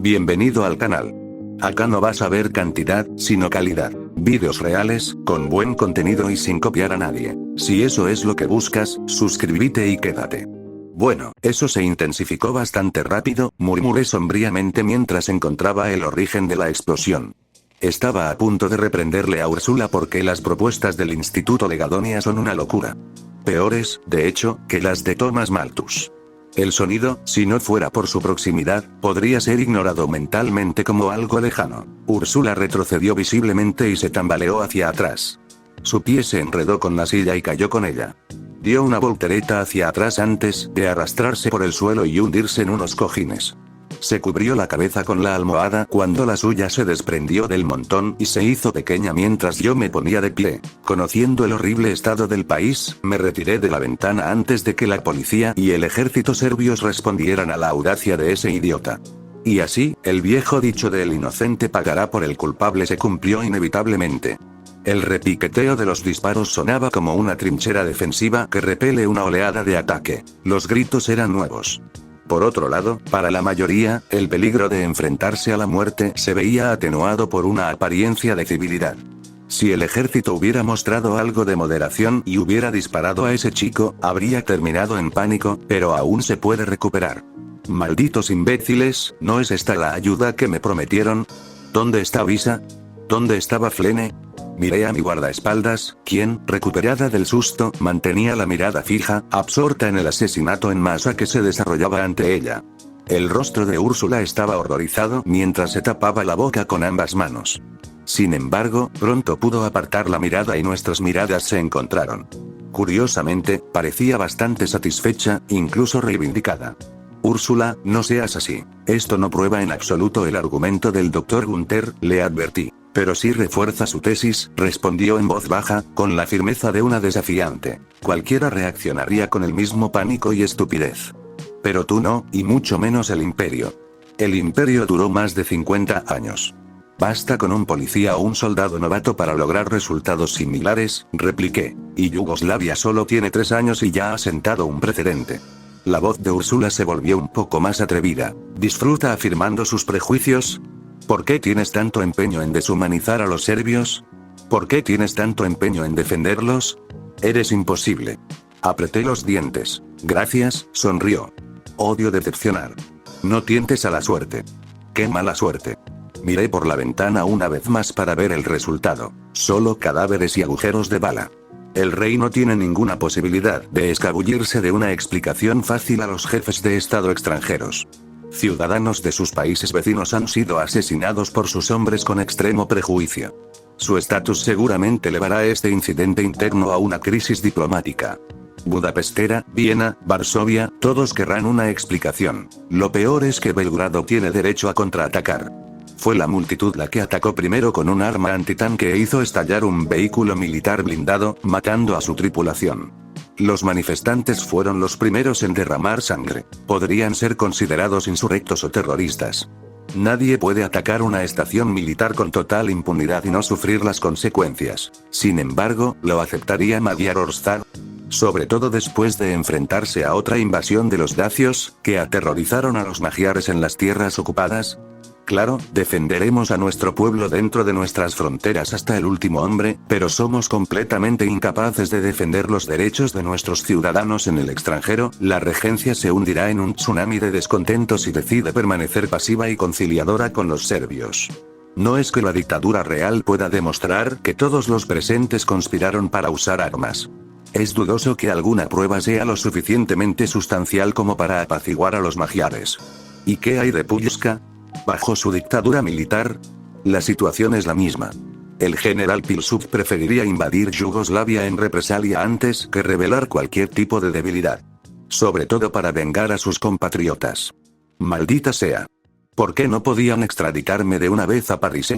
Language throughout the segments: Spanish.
Bienvenido al canal. Acá no vas a ver cantidad, sino calidad. Vídeos reales, con buen contenido y sin copiar a nadie. Si eso es lo que buscas, suscríbete y quédate. Bueno, eso se intensificó bastante rápido, murmuré sombríamente mientras encontraba el origen de la explosión. Estaba a punto de reprenderle a Úrsula porque las propuestas del Instituto de Gadonia son una locura. Peores, de hecho, que las de Thomas Malthus. El sonido, si no fuera por su proximidad, podría ser ignorado mentalmente como algo lejano. Úrsula retrocedió visiblemente y se tambaleó hacia atrás. Su pie se enredó con la silla y cayó con ella. Dio una voltereta hacia atrás antes de arrastrarse por el suelo y hundirse en unos cojines. Se cubrió la cabeza con la almohada cuando la suya se desprendió del montón y se hizo pequeña mientras yo me ponía de pie. Conociendo el horrible estado del país, me retiré de la ventana antes de que la policía y el ejército serbios respondieran a la audacia de ese idiota. Y así, el viejo dicho de el inocente pagará por el culpable se cumplió inevitablemente. El repiqueteo de los disparos sonaba como una trinchera defensiva que repele una oleada de ataque. Los gritos eran nuevos. Por otro lado, para la mayoría, el peligro de enfrentarse a la muerte se veía atenuado por una apariencia de civilidad. Si el ejército hubiera mostrado algo de moderación y hubiera disparado a ese chico, habría terminado en pánico, pero aún se puede recuperar. Malditos imbéciles, ¿no es esta la ayuda que me prometieron? ¿Dónde está Visa? ¿Dónde estaba Flene? Miré a mi guardaespaldas, quien, recuperada del susto, mantenía la mirada fija, absorta en el asesinato en masa que se desarrollaba ante ella. El rostro de Úrsula estaba horrorizado mientras se tapaba la boca con ambas manos. Sin embargo, pronto pudo apartar la mirada y nuestras miradas se encontraron. Curiosamente, parecía bastante satisfecha, incluso reivindicada. Úrsula, no seas así. Esto no prueba en absoluto el argumento del Dr. Gunther, le advertí. Pero sí refuerza su tesis, respondió en voz baja, con la firmeza de una desafiante. Cualquiera reaccionaría con el mismo pánico y estupidez. Pero tú no, y mucho menos el imperio. El imperio duró más de 50 años. Basta con un policía o un soldado novato para lograr resultados similares, repliqué. Y Yugoslavia solo tiene 3 años y ya ha sentado un precedente. La voz de Úrsula se volvió un poco más atrevida. ¿Disfruta afirmando sus prejuicios? ¿Por qué tienes tanto empeño en deshumanizar a los serbios? ¿Por qué tienes tanto empeño en defenderlos? Eres imposible. Apreté los dientes. Gracias, sonrió. Odio decepcionar. No tientes a la suerte. ¡Qué mala suerte! Miré por la ventana una vez más para ver el resultado. Solo cadáveres y agujeros de bala. El rey no tiene ninguna posibilidad de escabullirse de una explicación fácil a los jefes de estado extranjeros. Ciudadanos de sus países vecinos han sido asesinados por sus hombres con extremo prejuicio. Su estatus seguramente elevará este incidente interno a una crisis diplomática. Budapestera, Viena, Varsovia, todos querrán una explicación. Lo peor es que Belgrado tiene derecho a contraatacar. Fue la multitud la que atacó primero con un arma antitanque e hizo estallar un vehículo militar blindado, matando a su tripulación. Los manifestantes fueron los primeros en derramar sangre. Podrían ser considerados insurrectos o terroristas. Nadie puede atacar una estación militar con total impunidad y no sufrir las consecuencias. Sin embargo, ¿lo aceptaría Magyar Ország? Sobre todo después de enfrentarse a otra invasión de los dacios, que aterrorizaron a los magiares en las tierras ocupadas. Claro, defenderemos a nuestro pueblo dentro de nuestras fronteras hasta el último hombre, pero somos completamente incapaces de defender los derechos de nuestros ciudadanos en el extranjero. La regencia se hundirá en un tsunami de descontento si decide permanecer pasiva y conciliadora con los serbios. No es que la dictadura real pueda demostrar que todos los presentes conspiraron para usar armas. Es dudoso que alguna prueba sea lo suficientemente sustancial como para apaciguar a los magiares. ¿Y qué hay de Pulska? Bajo su dictadura militar, la situación es la misma. El general Pilsud preferiría invadir Yugoslavia en represalia antes que revelar cualquier tipo de debilidad. Sobre todo para vengar a sus compatriotas. Maldita sea. ¿Por qué no podían extraditarme de una vez a París?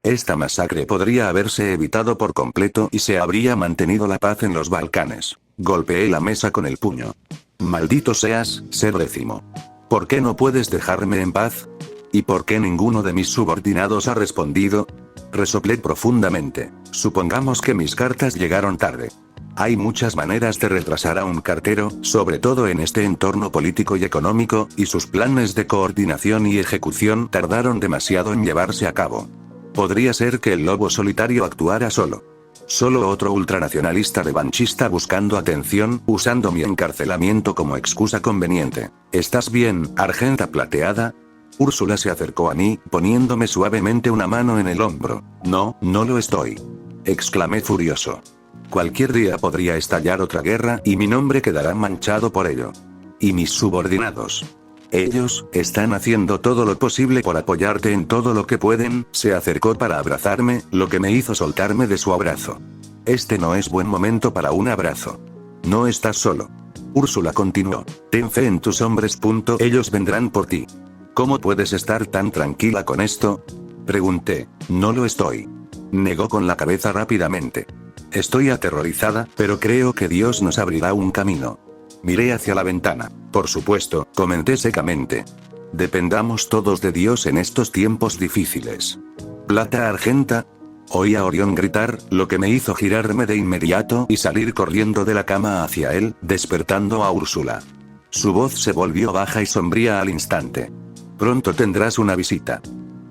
Esta masacre podría haberse evitado por completo y se habría mantenido la paz en los Balcanes. Golpeé la mesa con el puño. Maldito seas, Ser Décimo. ¿Por qué no puedes dejarme en paz? ¿Y por qué ninguno de mis subordinados ha respondido? Resoplé profundamente. Supongamos que mis cartas llegaron tarde. Hay muchas maneras de retrasar a un cartero, sobre todo en este entorno político y económico, y sus planes de coordinación y ejecución tardaron demasiado en llevarse a cabo. Podría ser que el lobo solitario actuara solo. Solo otro ultranacionalista revanchista buscando atención, usando mi encarcelamiento como excusa conveniente. ¿Estás bien, Argenta Plateada? Úrsula se acercó a mí, poniéndome suavemente una mano en el hombro. No, no lo estoy. Exclamé furioso. Cualquier día podría estallar otra guerra y mi nombre quedará manchado por ello. ¿Y mis subordinados? Ellos están haciendo todo lo posible por apoyarte en todo lo que pueden. Se acercó para abrazarme, lo que me hizo soltarme de su abrazo. Este no es buen momento para un abrazo. No estás solo. Úrsula continuó. Ten fe en tus hombres. Ellos vendrán por ti. ¿Cómo puedes estar tan tranquila con esto? Pregunté. No lo estoy. Negó con la cabeza rápidamente. Estoy aterrorizada, pero creo que Dios nos abrirá un camino. Miré hacia la ventana. Por supuesto, comenté secamente. Dependamos todos de Dios en estos tiempos difíciles. Plata Argenta. Oí a Orión gritar, lo que me hizo girarme de inmediato y salir corriendo de la cama hacia él, despertando a Úrsula. Su voz se volvió baja y sombría al instante. Pronto tendrás una visita.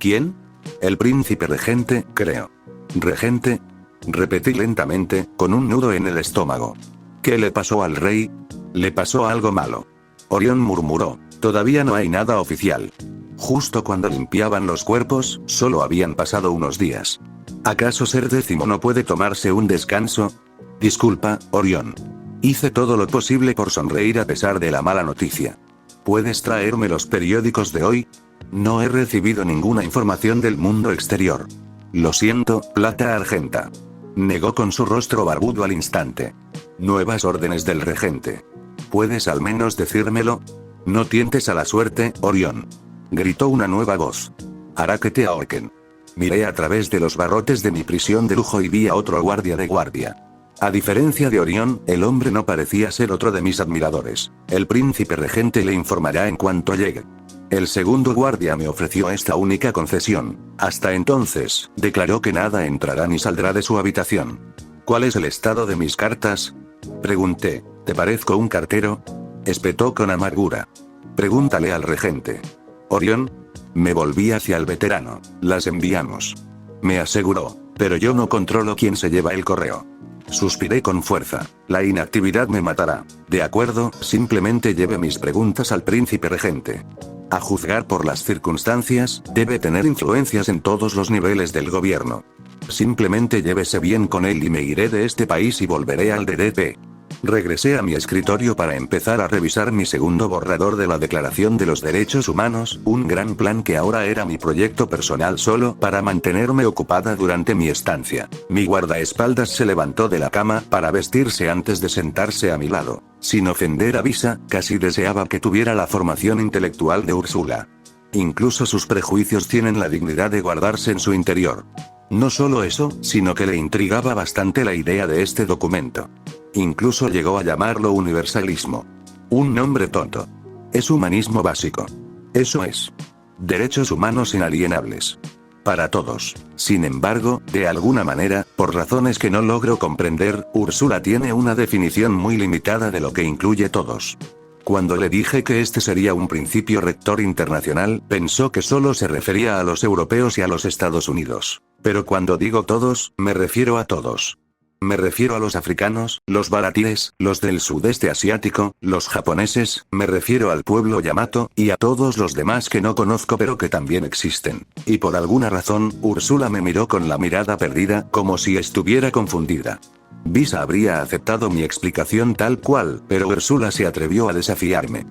¿Quién? El príncipe regente, creo. ¿Regente? Repetí lentamente, con un nudo en el estómago. ¿Qué le pasó al rey? Le pasó algo malo. Orión murmuró. Todavía no hay nada oficial. Justo cuando limpiaban los cuerpos, solo habían pasado unos días. ¿Acaso Ser Décimo no puede tomarse un descanso? Disculpa, Orión. Hice todo lo posible por sonreír a pesar de la mala noticia. ¿Puedes traerme los periódicos de hoy? No he recibido ninguna información del mundo exterior. Lo siento, Plata Argenta. Negó con su rostro barbudo al instante. Nuevas órdenes del regente. ¿Puedes al menos decírmelo? No tientes a la suerte, Orión. Gritó una nueva voz. Hará que te ahorquen. Miré a través de los barrotes de mi prisión de lujo y vi a otro guardia de guardia. A diferencia de Orión, el hombre no parecía ser otro de mis admiradores. El príncipe regente le informará en cuanto llegue. El segundo guardia me ofreció esta única concesión. Hasta entonces, declaró que nada entrará ni saldrá de su habitación. ¿Cuál es el estado de mis cartas? Pregunté. ¿Te parezco un cartero? Espetó con amargura. Pregúntale al regente. Orión. Me volví hacia el veterano. Las enviamos. Me aseguró. Pero yo no controlo quién se lleva el correo. Suspiré con fuerza. La inactividad me matará. De acuerdo, simplemente lleve mis preguntas al príncipe regente. A juzgar por las circunstancias, debe tener influencias en todos los niveles del gobierno. Simplemente llévese bien con él y me iré de este país y volveré al DDP. Regresé a mi escritorio para empezar a revisar mi segundo borrador de la Declaración de los Derechos Humanos, un gran plan que ahora era mi proyecto personal solo para mantenerme ocupada durante mi estancia. Mi guardaespaldas se levantó de la cama para vestirse antes de sentarse a mi lado. Sin ofender a Visa, casi deseaba que tuviera la formación intelectual de Úrsula. Incluso sus prejuicios tienen la dignidad de guardarse en su interior. No solo eso, sino que le intrigaba bastante la idea de este documento. Incluso llegó a llamarlo universalismo. Un nombre tonto. Es humanismo básico. Eso es. Derechos humanos inalienables. Para todos. Sin embargo, de alguna manera, por razones que no logro comprender, Úrsula tiene una definición muy limitada de lo que incluye todos. Cuando le dije que este sería un principio rector internacional, pensó que solo se refería a los europeos y a los Estados Unidos. Pero cuando digo todos, me refiero a todos. Me refiero a los africanos, los baratíes, los del sudeste asiático, los japoneses, me refiero al pueblo Yamato, y a todos los demás que no conozco pero que también existen. Y por alguna razón, Úrsula me miró con la mirada perdida, como si estuviera confundida. Visa habría aceptado mi explicación tal cual, pero Úrsula se atrevió a desafiarme.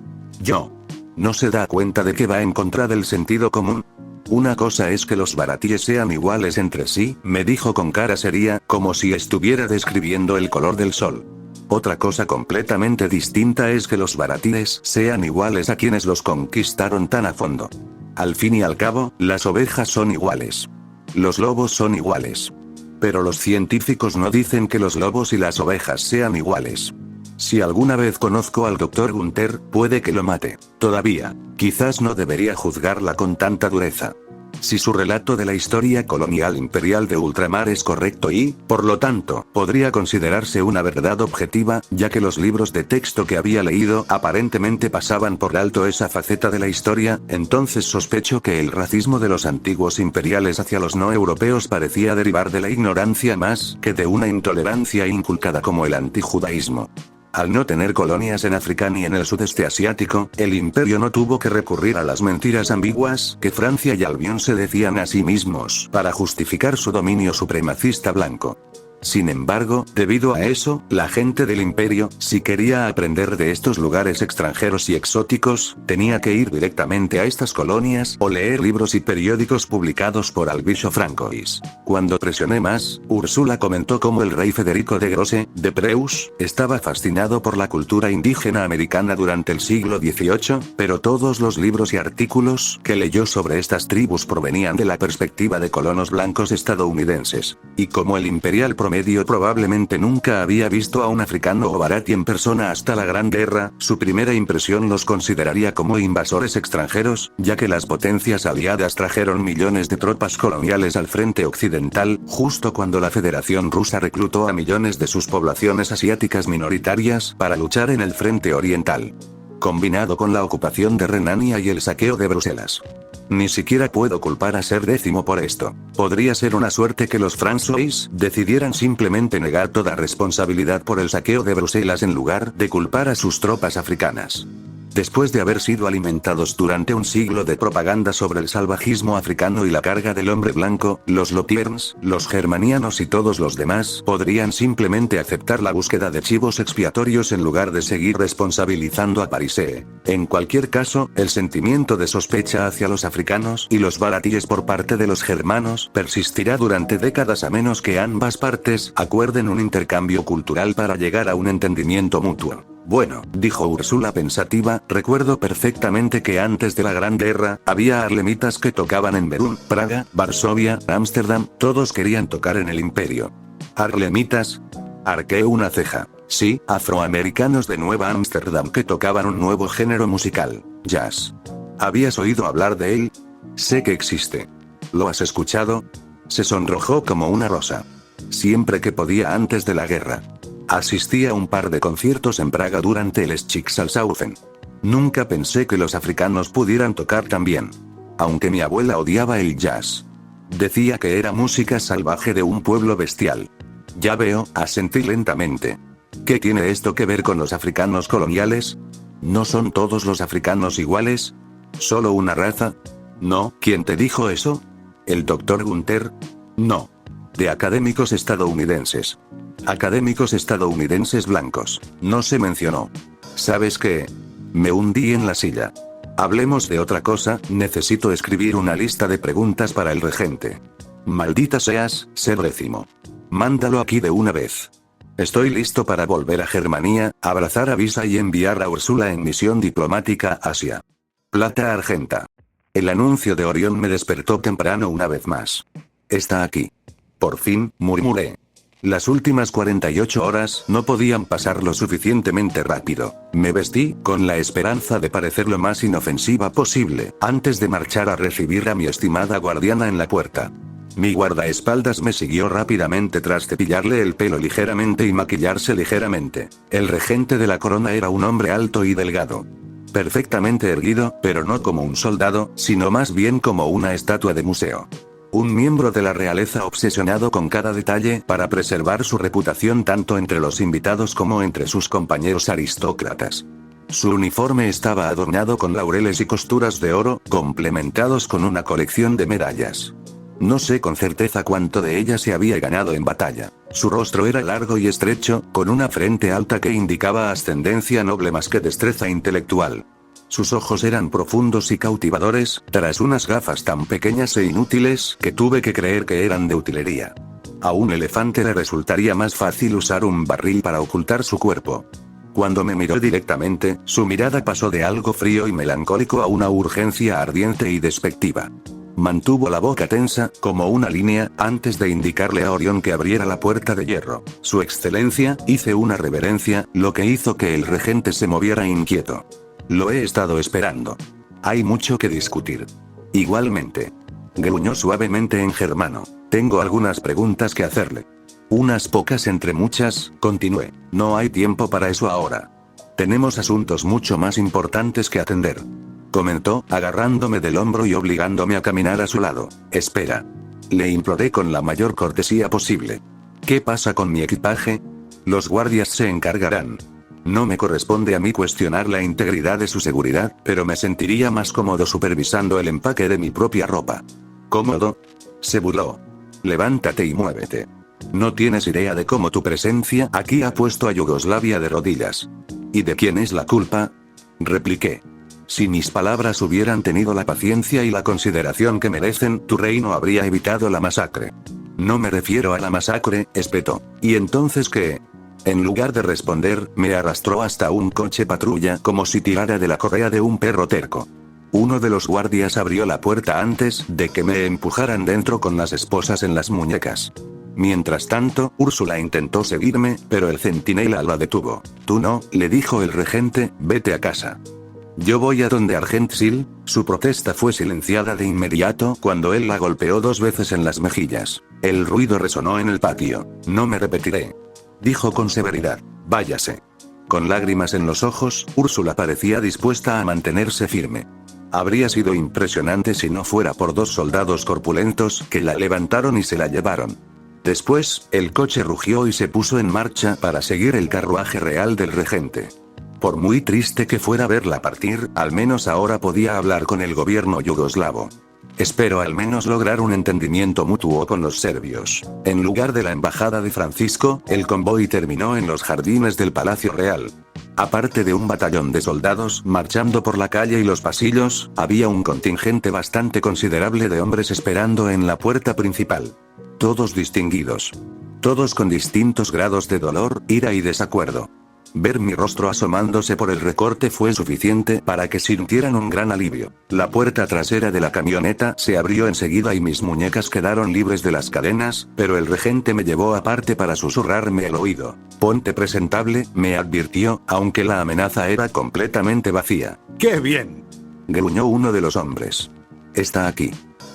¿No se da cuenta de que va en contra del sentido común? Una cosa es que los baratíes sean iguales entre sí, me dijo con cara seria, como si estuviera describiendo el color del sol. Otra cosa completamente distinta es que los baratíes sean iguales a quienes los conquistaron tan a fondo. Al fin y al cabo, las ovejas son iguales. Los lobos son iguales. Pero los científicos no dicen que los lobos y las ovejas sean iguales. Si alguna vez conozco al Dr. Gunther, puede que lo mate. Todavía. Quizás no debería juzgarla con tanta dureza. Si su relato de la historia colonial imperial de ultramar es correcto y, por lo tanto, podría considerarse una verdad objetiva, ya que los libros de texto que había leído aparentemente pasaban por alto esa faceta de la historia, entonces sospecho que el racismo de los antiguos imperiales hacia los no europeos parecía derivar de la ignorancia más que de una intolerancia inculcada como el antijudaísmo. Al no tener colonias en África ni en el sudeste asiático, el imperio no tuvo que recurrir a las mentiras ambiguas que Francia y Albión se decían a sí mismos para justificar su dominio supremacista blanco. Sin embargo, debido a eso, la gente del imperio, si quería aprender de estos lugares extranjeros y exóticos, tenía que ir directamente a estas colonias o leer libros y periódicos publicados por Albisho Francois. Cuando presioné más, Úrsula comentó cómo el rey Federico de Grosse, de Preus, estaba fascinado por la cultura indígena americana durante el siglo XVIII, pero todos los libros y artículos que leyó sobre estas tribus provenían de la perspectiva de colonos blancos estadounidenses. Y como el imperial promedio probablemente nunca había visto a un africano o barati en persona hasta la Gran Guerra, su primera impresión los consideraría como invasores extranjeros, ya que las potencias aliadas trajeron millones de tropas coloniales al frente occidental, justo cuando la Federación Rusa reclutó a millones de sus poblaciones asiáticas minoritarias para luchar en el frente oriental. Combinado con la ocupación de Renania y el saqueo de Bruselas. Ni siquiera puedo culpar a Ser Décimo por esto. Podría ser una suerte que los franceses decidieran simplemente negar toda responsabilidad por el saqueo de Bruselas en lugar de culpar a sus tropas africanas. Después de haber sido alimentados durante un siglo de propaganda sobre el salvajismo africano y la carga del hombre blanco, los Lotierns, los germanianos y todos los demás podrían simplemente aceptar la búsqueda de chivos expiatorios en lugar de seguir responsabilizando a Parisee. En cualquier caso, el sentimiento de sospecha hacia los africanos y los baratíes por parte de los germanos persistirá durante décadas a menos que ambas partes acuerden un intercambio cultural para llegar a un entendimiento mutuo. Bueno, dijo Úrsula pensativa, recuerdo perfectamente que antes de la Gran Guerra, había arlemitas que tocaban en Berún, Praga, Varsovia, Ámsterdam, todos querían tocar en el imperio. ¿Arlemitas? Arqué una ceja. Sí, afroamericanos de Nueva Ámsterdam que tocaban un nuevo género musical, jazz. ¿Habías oído hablar de él? Sé que existe. ¿Lo has escuchado? Se sonrojó como una rosa. Siempre que podía antes de la guerra. Asistí a un par de conciertos en Praga durante el Schicksalshaufen. Nunca pensé que los africanos pudieran tocar tan bien. Aunque mi abuela odiaba el jazz. Decía que era música salvaje de un pueblo bestial. Ya veo, asentí lentamente. ¿Qué tiene esto que ver con los africanos coloniales? ¿No son todos los africanos iguales? ¿Solo una raza? No, ¿quién te dijo eso? ¿El Dr. Gunther? No. De académicos estadounidenses. Académicos estadounidenses blancos. No se mencionó. ¿Sabes qué? Me hundí en la silla. Hablemos de otra cosa, necesito escribir una lista de preguntas para el regente. Maldita seas, Ser Décimo. Mándalo aquí de una vez. Estoy listo para volver a Germania, abrazar a Visa y enviar a Úrsula en misión diplomática a Asia. Plata argenta. El anuncio de Orión me despertó temprano una vez más. Está aquí. Por fin, murmuré. Las últimas 48 horas no podían pasar lo suficientemente rápido. Me vestí, con la esperanza de parecer lo más inofensiva posible, antes de marchar a recibir a mi estimada guardiana en la puerta. Mi guardaespaldas me siguió rápidamente tras cepillarle el pelo ligeramente y maquillarse ligeramente. El regente de la corona era un hombre alto y delgado. Perfectamente erguido, pero no como un soldado, sino más bien como una estatua de museo. Un miembro de la realeza obsesionado con cada detalle para preservar su reputación tanto entre los invitados como entre sus compañeros aristócratas. Su uniforme estaba adornado con laureles y costuras de oro, complementados con una colección de medallas. No sé con certeza cuánto de ellas se había ganado en batalla. Su rostro era largo y estrecho, con una frente alta que indicaba ascendencia noble más que destreza intelectual. Sus ojos eran profundos y cautivadores, tras unas gafas tan pequeñas e inútiles que tuve que creer que eran de utilería. A un elefante le resultaría más fácil usar un barril para ocultar su cuerpo. Cuando me miró directamente, su mirada pasó de algo frío y melancólico a una urgencia ardiente y despectiva. Mantuvo la boca tensa, como una línea, antes de indicarle a Orión que abriera la puerta de hierro. Su excelencia, hice una reverencia, lo que hizo que el regente se moviera inquieto. Lo he estado esperando. Hay mucho que discutir. Igualmente. Gruñó suavemente en germano. Tengo algunas preguntas que hacerle. Unas pocas entre muchas, continué. No hay tiempo para eso ahora. Tenemos asuntos mucho más importantes que atender. Comentó, agarrándome del hombro y obligándome a caminar a su lado. Espera. Le imploré con la mayor cortesía posible. ¿Qué pasa con mi equipaje? Los guardias se encargarán. No me corresponde a mí cuestionar la integridad de su seguridad, pero me sentiría más cómodo supervisando el empaque de mi propia ropa. ¿Cómodo? Se burló. Levántate y muévete. No tienes idea de cómo tu presencia aquí ha puesto a Yugoslavia de rodillas. ¿Y de quién es la culpa? Repliqué. Si mis palabras hubieran tenido la paciencia y la consideración que merecen, tu reino habría evitado la masacre. No me refiero a la masacre, espetó. ¿Y entonces qué? En lugar de responder, me arrastró hasta un coche patrulla como si tirara de la correa de un perro terco. Uno de los guardias abrió la puerta antes de que me empujaran dentro con las esposas en las muñecas. Mientras tanto, Úrsula intentó seguirme, pero el centinela la detuvo. Tú no, le dijo el regente, vete a casa. Yo voy a donde Argentsil. Su protesta fue silenciada de inmediato cuando él la golpeó 2 veces en las mejillas. El ruido resonó en el patio. No me repetiré. Dijo con severidad. Váyase. Con lágrimas en los ojos, Úrsula parecía dispuesta a mantenerse firme. Habría sido impresionante si no fuera por 2 soldados corpulentos que la levantaron y se la llevaron. Después, el coche rugió y se puso en marcha para seguir el carruaje real del regente. Por muy triste que fuera verla partir, al menos ahora podía hablar con el gobierno yugoslavo. Espero al menos lograr un entendimiento mutuo con los serbios. En lugar de la embajada de Francisco, el convoy terminó en los jardines del Palacio Real. Aparte de un batallón de soldados marchando por la calle y los pasillos, había un contingente bastante considerable de hombres esperando en la puerta principal. Todos distinguidos. Todos con distintos grados de dolor, ira y desacuerdo. Ver mi rostro asomándose por el recorte fue suficiente para que sintieran un gran alivio. La puerta trasera de la camioneta se abrió enseguida y mis muñecas quedaron libres de las cadenas, pero el regente me llevó aparte para susurrarme al oído. Ponte presentable, me advirtió, aunque la amenaza era completamente vacía. ¡Qué bien!, gruñó uno de los hombres. Está aquí.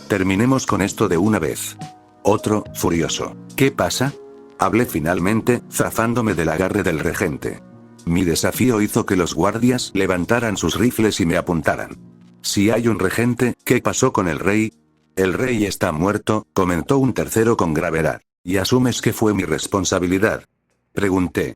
Terminemos con esto de una vez. Otro, furioso. ¿Qué pasa? Hablé finalmente, zafándome del agarre del regente. Mi desafío hizo que los guardias levantaran sus rifles y me apuntaran. Si hay un regente, ¿qué pasó con el rey? El rey está muerto, comentó un tercero con gravedad. ¿Y asumes que fue mi responsabilidad? Pregunté.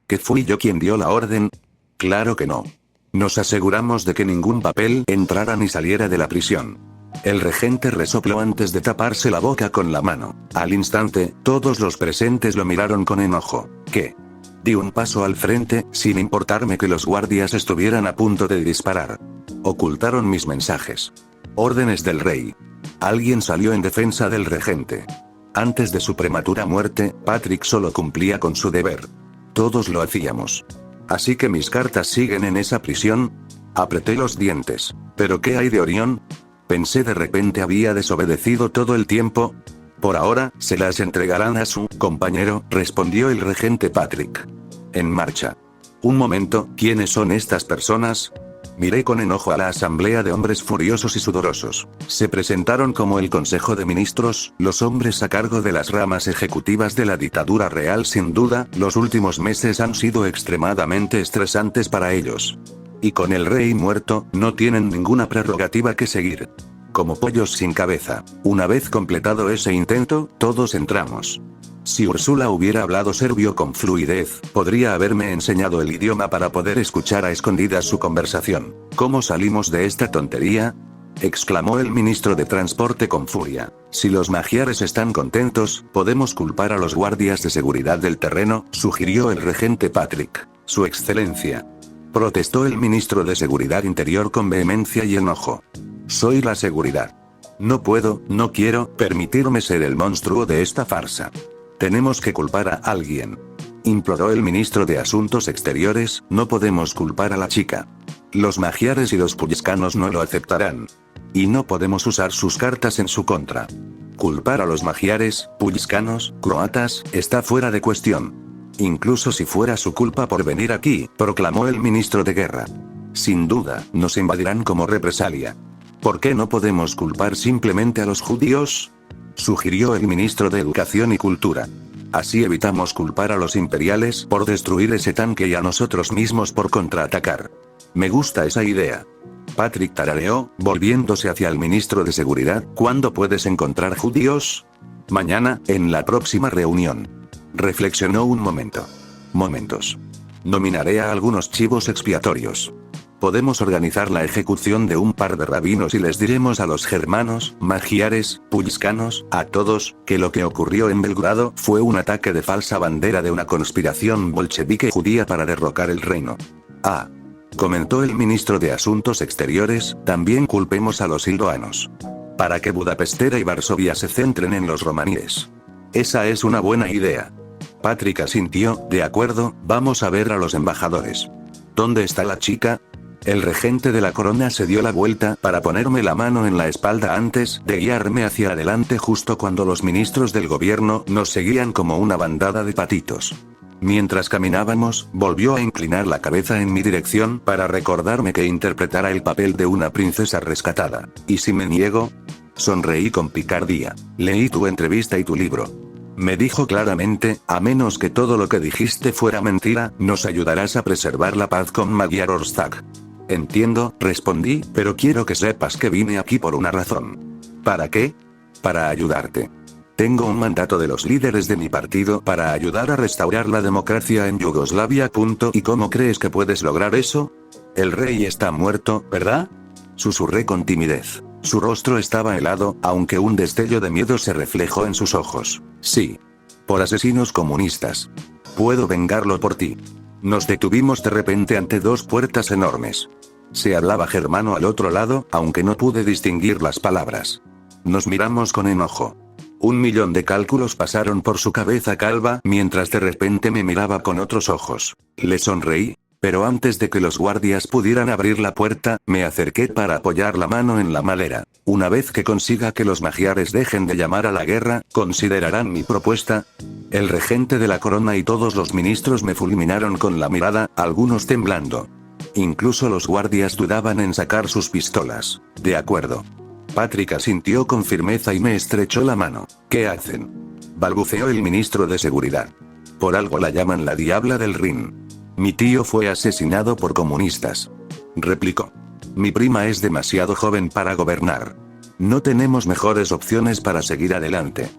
¿Que fui yo quien dio la orden? Claro que no. Nos aseguramos de que ningún papel entrara ni saliera de la prisión. El regente resopló antes de taparse la boca con la mano. Al instante, todos los presentes lo miraron con enojo. ¿Qué? Di un paso al frente, sin importarme que los guardias estuvieran a punto de disparar. Ocultaron mis mensajes. Órdenes del rey. Alguien salió en defensa del regente. Antes de su prematura muerte, Patrick solo cumplía con su deber. Todos lo hacíamos. Así que mis cartas siguen en esa prisión. Apreté los dientes. ¿Pero qué hay de Orión? Pensé de repente había desobedecido todo el tiempo. Por ahora, se las entregarán a su compañero, respondió el regente Patrick. En marcha. Un momento, ¿quiénes son estas personas? Miré con enojo a la asamblea de hombres furiosos y sudorosos. Se presentaron como el Consejo de Ministros, los hombres a cargo de las ramas ejecutivas de la dictadura real. Sin duda, los últimos meses han sido extremadamente estresantes para ellos. Y con el rey muerto, no tienen ninguna prerrogativa que seguir. Como pollos sin cabeza. Una vez completado ese intento, todos entramos. Si Úrsula hubiera hablado serbio con fluidez, podría haberme enseñado el idioma para poder escuchar a escondidas su conversación. ¿Cómo salimos de esta tontería?, exclamó el ministro de Transporte con furia. Si los magiares están contentos, podemos culpar a los guardias de seguridad del terreno, sugirió el regente Patrick. Su excelencia. Protestó el ministro de Seguridad Interior con vehemencia y enojo. Soy la seguridad. No puedo, no quiero, permitirme ser el monstruo de esta farsa. Tenemos que culpar a alguien. Imploró el ministro de Asuntos Exteriores, no podemos culpar a la chica. Los magiares y los pullicanos no lo aceptarán. Y no podemos usar sus cartas en su contra. Culpar a los magiares, pullicanos, croatas, está fuera de cuestión. Incluso si fuera su culpa por venir aquí, proclamó el ministro de Guerra. Sin duda, nos invadirán como represalia. ¿Por qué no podemos culpar simplemente a los judíos?, sugirió el ministro de Educación y Cultura. Así evitamos culpar a los imperiales por destruir ese tanque y a nosotros mismos por contraatacar. Me gusta esa idea. Patrick tarareó, volviéndose hacia el ministro de Seguridad. ¿Cuándo puedes encontrar judíos? Mañana, en la próxima reunión. Reflexionó un momento. Momentos. Nominaré a algunos chivos expiatorios. Podemos organizar la ejecución de un par de rabinos y les diremos a los germanos, magiares, pulskanos, a todos, que lo que ocurrió en Belgrado fue un ataque de falsa bandera de una conspiración bolchevique judía para derrocar el reino. Ah. Comentó el ministro de Asuntos Exteriores, también culpemos a los silvanos. Para que Budapestera y Varsovia se centren en los romaníes. Esa es una buena idea. Patrick asintió, de acuerdo, vamos a ver a los embajadores. ¿Dónde está la chica? El regente de la corona se dio la vuelta para ponerme la mano en la espalda antes de guiarme hacia adelante justo cuando los ministros del gobierno nos seguían como una bandada de patitos. Mientras caminábamos, volvió a inclinar la cabeza en mi dirección para recordarme que interpretara el papel de una princesa rescatada. ¿Y si me niego? Sonreí con picardía. Leí tu entrevista y tu libro. Me dijo claramente, a menos que todo lo que dijiste fuera mentira, nos ayudarás a preservar la paz con Magyar Ország. Entiendo, respondí, pero quiero que sepas que vine aquí por una razón. ¿Para qué? Para ayudarte. Tengo un mandato de los líderes de mi partido para ayudar a restaurar la democracia en Yugoslavia. ¿Y cómo crees que puedes lograr eso? El rey está muerto, ¿verdad? Susurré con timidez. Su rostro estaba helado, aunque un destello de miedo se reflejó en sus ojos. Sí. Por asesinos comunistas. Puedo vengarlo por ti. Nos detuvimos de repente ante dos puertas enormes. Se hablaba germano al otro lado, aunque no pude distinguir las palabras. Nos miramos con enojo. 1.000.000 de cálculos pasaron por su cabeza calva mientras de repente me miraba con otros ojos. Le sonreí, pero antes de que los guardias pudieran abrir la puerta, me acerqué para apoyar la mano en la madera. Una vez que consiga que los magiares dejen de llamar a la guerra, ¿considerarán mi propuesta? El regente de la corona y todos los ministros me fulminaron con la mirada, algunos temblando. Incluso los guardias dudaban en sacar sus pistolas. De acuerdo. Patrick asintió con firmeza y me estrechó la mano. ¿Qué hacen? Balbuceó el ministro de Seguridad. Por algo la llaman la Diabla del Rin. Mi tío fue asesinado por comunistas. Replicó. Mi prima es demasiado joven para gobernar. No tenemos mejores opciones para seguir adelante.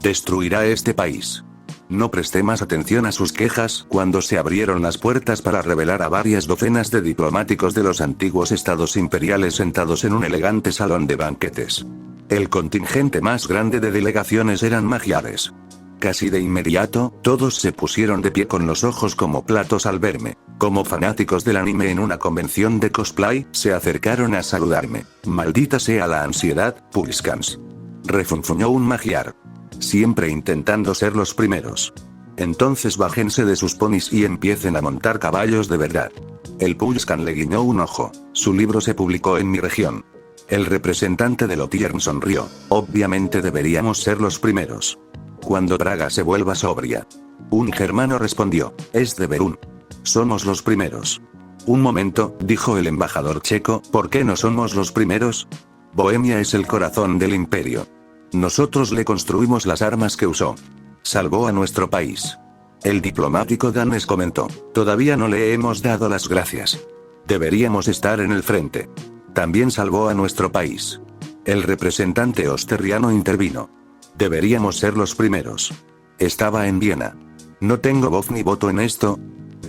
Destruirá este país. No presté más atención a sus quejas cuando se abrieron las puertas para revelar a varias docenas de diplomáticos de los antiguos estados imperiales sentados en un elegante salón de banquetes. El contingente más grande de delegaciones eran magiares. Casi de inmediato, todos se pusieron de pie con los ojos como platos al verme. Como fanáticos del anime en una convención de cosplay, se acercaron a saludarme. Maldita sea la ansiedad, Pulskans. Refunfuñó un magiar. Siempre intentando ser los primeros. Entonces bájense de sus ponis y empiecen a montar caballos de verdad. El Pulskan le guiñó un ojo. Su libro se publicó en mi región. El representante de Lotiern sonrió. Obviamente deberíamos ser los primeros. Cuando Praga se vuelva sobria. Un germano respondió. Es de Berún. Somos los primeros. Un momento, dijo el embajador checo, ¿por qué no somos los primeros? Bohemia es el corazón del imperio. Nosotros le construimos las armas que usó. Salvó a nuestro país. El diplomático danés comentó. Todavía no le hemos dado las gracias. Deberíamos estar en el frente. También salvó a nuestro país. El representante osterriano intervino. Deberíamos ser los primeros. Estaba en Viena. ¿No tengo voz ni voto en esto?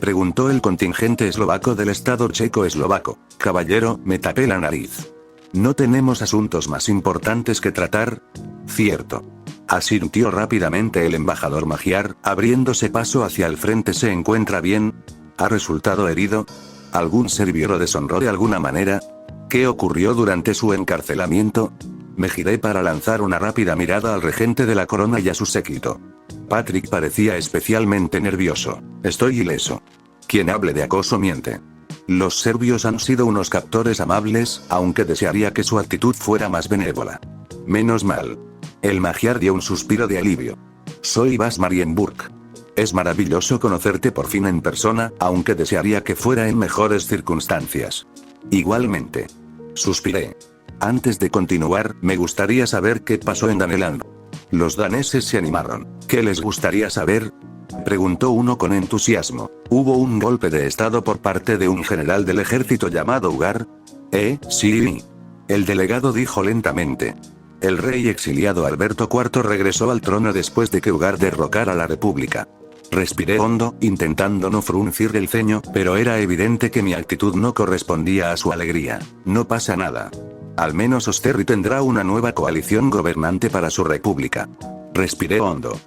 Preguntó el contingente eslovaco del estado checo-eslovaco. Caballero, me tapé la nariz. ¿No tenemos asuntos más importantes que tratar? Cierto. Asintió rápidamente el embajador magiar, abriéndose paso hacia el frente. ¿Se encuentra bien? ¿Ha resultado herido? ¿Algún serbio lo deshonró de alguna manera? ¿Qué ocurrió durante su encarcelamiento? Me giré para lanzar una rápida mirada al regente de la corona y a su séquito. Patrick parecía especialmente nervioso. Estoy ileso. Quien hable de acoso miente. Los serbios han sido unos captores amables, aunque desearía que su actitud fuera más benévola. Menos mal. El magiar dio un suspiro de alivio. Soy Vas Marienburg. Es maravilloso conocerte por fin en persona, aunque desearía que fuera en mejores circunstancias. Igualmente. Suspiré. Antes de continuar, me gustaría saber qué pasó en Daneland. Los daneses se animaron. ¿Qué les gustaría saber?, preguntó uno con entusiasmo. Hubo un golpe de estado por parte de un general del ejército llamado Ugar. Sí. El delegado dijo lentamente. El rey exiliado Alberto IV regresó al trono después de que Ugar derrocara a la república. Respiré hondo, intentando no fruncir el ceño, pero era evidente que mi actitud no correspondía a su alegría. No pasa nada. Al menos Osterry tendrá una nueva coalición gobernante para su república. Respiré hondo.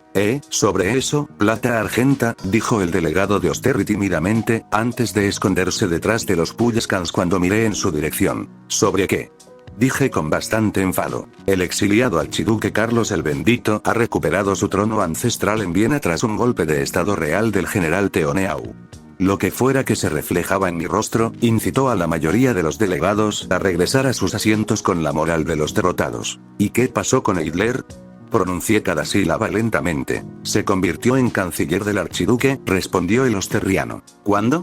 Sobre eso, plata argenta, dijo el delegado de Osterry tímidamente, antes de esconderse detrás de los Pulleskans cuando miré en su dirección. ¿Sobre qué?, dije con bastante enfado. El exiliado archiduque Carlos el Bendito ha recuperado su trono ancestral en Viena tras un golpe de estado real del general Teoneau. Lo que fuera que se reflejaba en mi rostro, incitó a la mayoría de los delegados a regresar a sus asientos con la moral de los derrotados. ¿Y qué pasó con Hitler? Pronuncié cada sílaba lentamente. Se convirtió en canciller del archiduque, respondió el osterriano. ¿Cuándo?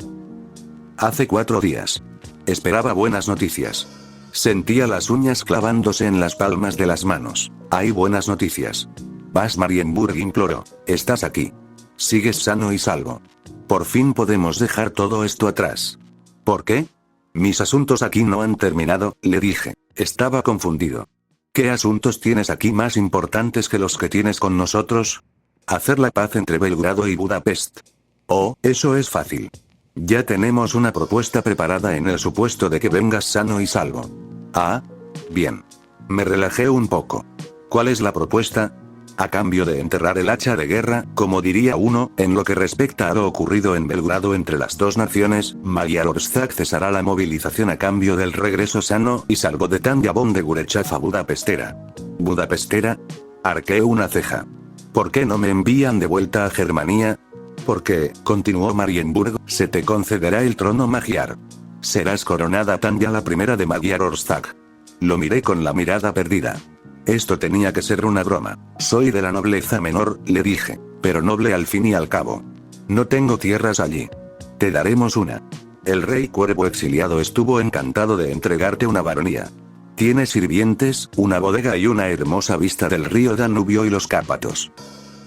Hace 4 días. Esperaba buenas noticias. Sentía las uñas clavándose en las palmas de las manos. Hay buenas noticias. Vas, Marienburg, imploró. Estás aquí. Sigues sano y salvo. Por fin podemos dejar todo esto atrás. ¿Por qué? Mis asuntos aquí no han terminado, le dije. Estaba confundido. ¿Qué asuntos tienes aquí más importantes que los que tienes con nosotros? Hacer la paz entre Belgrado y Budapest. Oh, eso es fácil. Ya tenemos una propuesta preparada en el supuesto de que vengas sano y salvo. Ah, bien. Me relajé un poco. ¿Cuál es la propuesta? A cambio de enterrar el hacha de guerra, como diría uno, en lo que respecta a lo ocurrido en Belgrado entre las dos naciones, Magyarország cesará la movilización a cambio del regreso sano y salvo de Tanja von de Gurechav a Budapestera. ¿Budapestera? Arqueé una ceja. ¿Por qué no me envían de vuelta a Germania? Porque, continuó Marienburg, se te concederá el trono magiar. Serás coronada Tanja la primera de Magyarország. Lo miré con la mirada perdida. Esto tenía que ser una broma. Soy de la nobleza menor, le dije, pero noble al fin y al cabo. No tengo tierras allí. Te daremos una. El rey Cuervo exiliado estuvo encantado de entregarte una baronía. Tiene sirvientes, una bodega y una hermosa vista del río Danubio y los Cárpatos.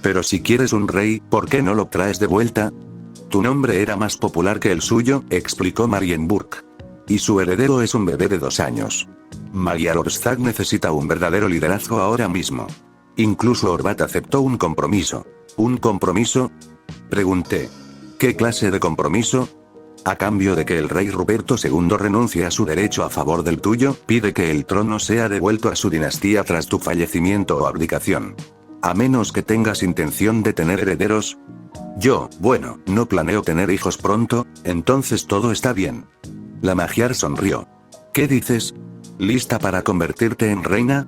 Pero si quieres un rey, ¿por qué no lo traes de vuelta? Tu nombre era más popular que el suyo, explicó Marienburg. Y su heredero es un bebé de 2 años. Magyarország necesita un verdadero liderazgo ahora mismo. Incluso Horvat aceptó un compromiso. ¿Un compromiso?, pregunté. ¿Qué clase de compromiso? A cambio de que el rey Ruperto II renuncie a su derecho a favor del tuyo, pide que el trono sea devuelto a su dinastía tras tu fallecimiento o abdicación. A menos que tengas intención de tener herederos. Bueno, no planeo tener hijos pronto, entonces todo está bien. La Magyar sonrió. ¿Qué dices? ¿Lista para convertirte en reina?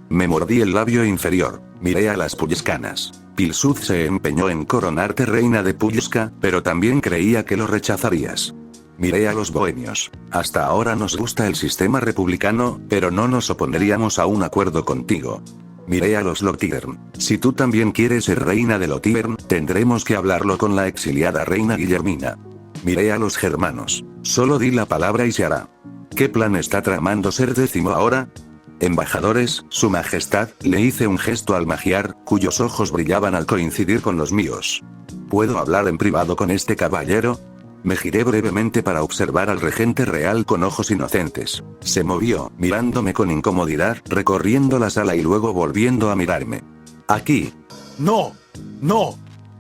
Me mordí el labio inferior. Miré a las Pulleskanas. Pilsud se empeñó en coronarte reina de Pulleska, pero también creía que lo rechazarías. Miré a los bohemios. Hasta ahora nos gusta el sistema republicano, pero no nos oponeríamos a un acuerdo contigo. Miré a los Lotigern. Si tú también quieres ser reina de Lotigern, tendremos que hablarlo con la exiliada reina Guillermina. Miré a los germanos. Solo di la palabra y se hará. ¿Qué plan está tramando ser 10º ahora? Embajadores, su majestad, le hice un gesto al magiar, cuyos ojos brillaban al coincidir con los míos. ¿Puedo hablar en privado con este caballero? Me giré brevemente para observar al regente real con ojos inocentes. Se movió, mirándome con incomodidad, recorriendo la sala y luego volviendo a mirarme. Aquí. No.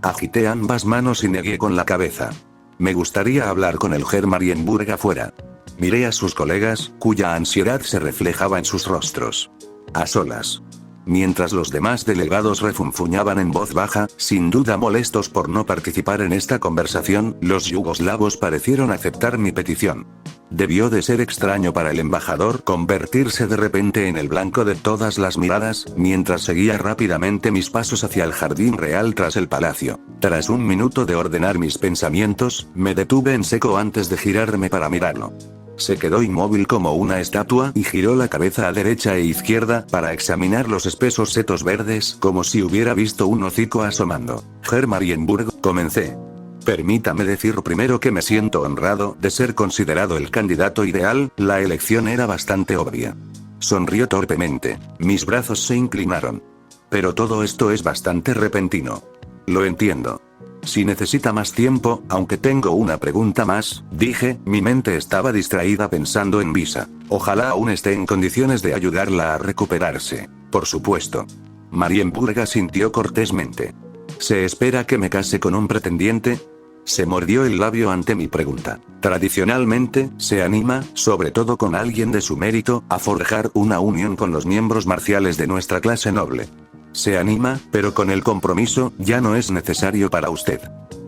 Agité ambas manos y negué con la cabeza. Me gustaría hablar con el Herr Marienburg afuera. Miré a sus colegas, cuya ansiedad se reflejaba en sus rostros. A solas. Mientras los demás delegados refunfuñaban en voz baja, sin duda molestos por no participar en esta conversación, los yugoslavos parecieron aceptar mi petición. Debió de ser extraño para el embajador convertirse de repente en el blanco de todas las miradas, mientras seguía rápidamente mis pasos hacia el jardín real tras el palacio. Tras un minuto de ordenar mis pensamientos, me detuve en seco antes de girarme para mirarlo. Se quedó inmóvil como una estatua y giró la cabeza a derecha e izquierda para examinar los espesos setos verdes como si hubiera visto un hocico asomando. Herr Marienburg, comencé. Permítame decir primero que me siento honrado de ser considerado el candidato ideal, la elección era bastante obvia. Sonrió torpemente. Mis brazos se inclinaron. Pero todo esto es bastante repentino. Lo entiendo. Si necesita más tiempo, aunque tengo una pregunta más, dije, mi mente estaba distraída pensando en Visa. Ojalá aún esté en condiciones de ayudarla a recuperarse. Por supuesto. Marienburg asintió cortésmente. ¿Se espera que me case con un pretendiente? Se mordió el labio ante mi pregunta. Tradicionalmente, se anima, sobre todo con alguien de su mérito, a forjar una unión con los miembros marciales de nuestra clase noble. Se anima, pero con el compromiso, ya no es necesario para usted.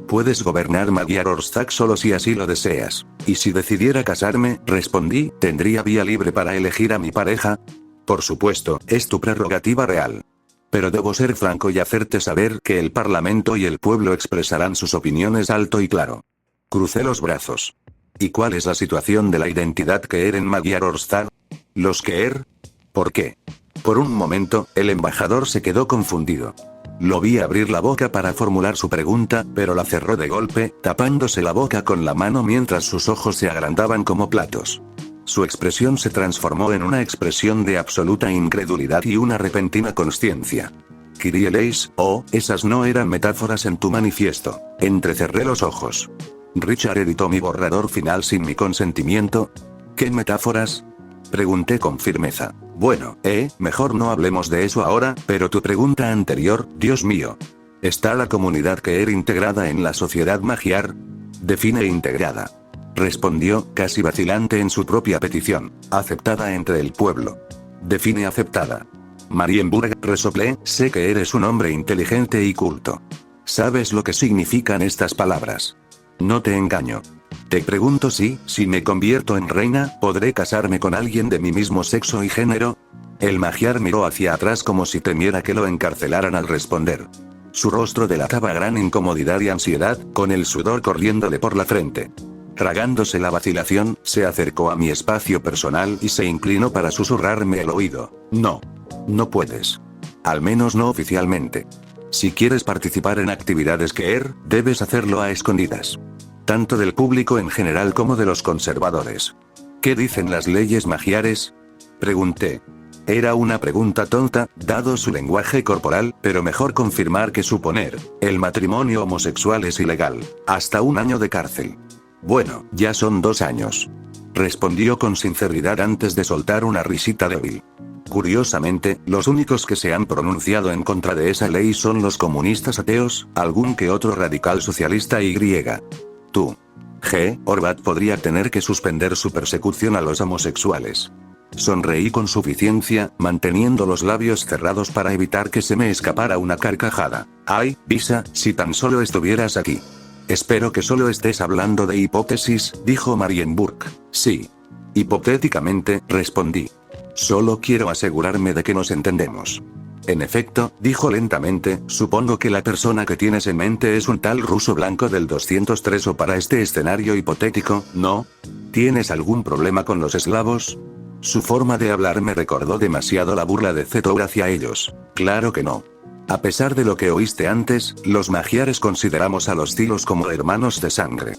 Puedes gobernar Magyar Ország solo si así lo deseas. Y si decidiera casarme, respondí, ¿tendría vía libre para elegir a mi pareja? Por supuesto, es tu prerrogativa real. Pero debo ser franco y hacerte saber que el Parlamento y el pueblo expresarán sus opiniones alto y claro. Crucé los brazos. ¿Y cuál es la situación de la identidad Keer en Magyar Ország? ¿Los Keer? ¿Por qué? Por un momento, el embajador se quedó confundido. Lo vi abrir la boca para formular su pregunta, pero la cerró de golpe, tapándose la boca con la mano mientras sus ojos se agrandaban como platos. Su expresión se transformó en una expresión de absoluta incredulidad y una repentina consciencia. Kyrie eleis, oh, esas no eran metáforas en tu manifiesto. Entrecerré los ojos. Richard editó mi borrador final sin mi consentimiento. ¿Qué metáforas? Pregunté con firmeza. Bueno, mejor no hablemos de eso ahora, pero tu pregunta anterior, Dios mío. ¿Está la comunidad Keer integrada en la sociedad Magyar? Define integrada. Respondió, casi vacilante en su propia petición. Aceptada entre el pueblo. Define aceptada. Marienburg, resoplé, sé que eres un hombre inteligente y culto. ¿Sabes lo que significan estas palabras? No te engaño. Te pregunto si me convierto en reina, ¿podré casarme con alguien de mi mismo sexo y género? El magiar miró hacia atrás como si temiera que lo encarcelaran al responder. Su rostro delataba gran incomodidad y ansiedad, con el sudor corriéndole por la frente. Tragándose la vacilación, se acercó a mi espacio personal y se inclinó para susurrarme al oído. No. No puedes. Al menos no oficialmente. Si quieres participar en actividades Keer, debes hacerlo a escondidas. Tanto del público en general como de los conservadores. ¿Qué dicen las leyes magiares? Pregunté. Era una pregunta tonta, dado su lenguaje corporal, pero mejor confirmar que suponer. El matrimonio homosexual es ilegal. Hasta 1 año de cárcel. Bueno, ya son 2 años. Respondió con sinceridad antes de soltar una risita débil. Curiosamente, los únicos que se han pronunciado en contra de esa ley son los comunistas ateos, algún que otro radical socialista y griega. Tú. Orbat podría tener que suspender su persecución a los homosexuales. Sonreí con suficiencia, manteniendo los labios cerrados para evitar que se me escapara una carcajada. Ay, Visa, si tan solo estuvieras aquí. Espero que solo estés hablando de hipótesis, dijo Marienburg. Sí. Hipotéticamente, respondí. Solo quiero asegurarme de que nos entendemos. En efecto, dijo lentamente, supongo que la persona que tienes en mente es un tal ruso blanco del 203 o para este escenario hipotético, ¿no? ¿Tienes algún problema con los eslavos? Su forma de hablar me recordó demasiado la burla de Zetor hacia ellos. Claro que no. A pesar de lo que oíste antes, los magiares consideramos a los Zilos como hermanos de sangre.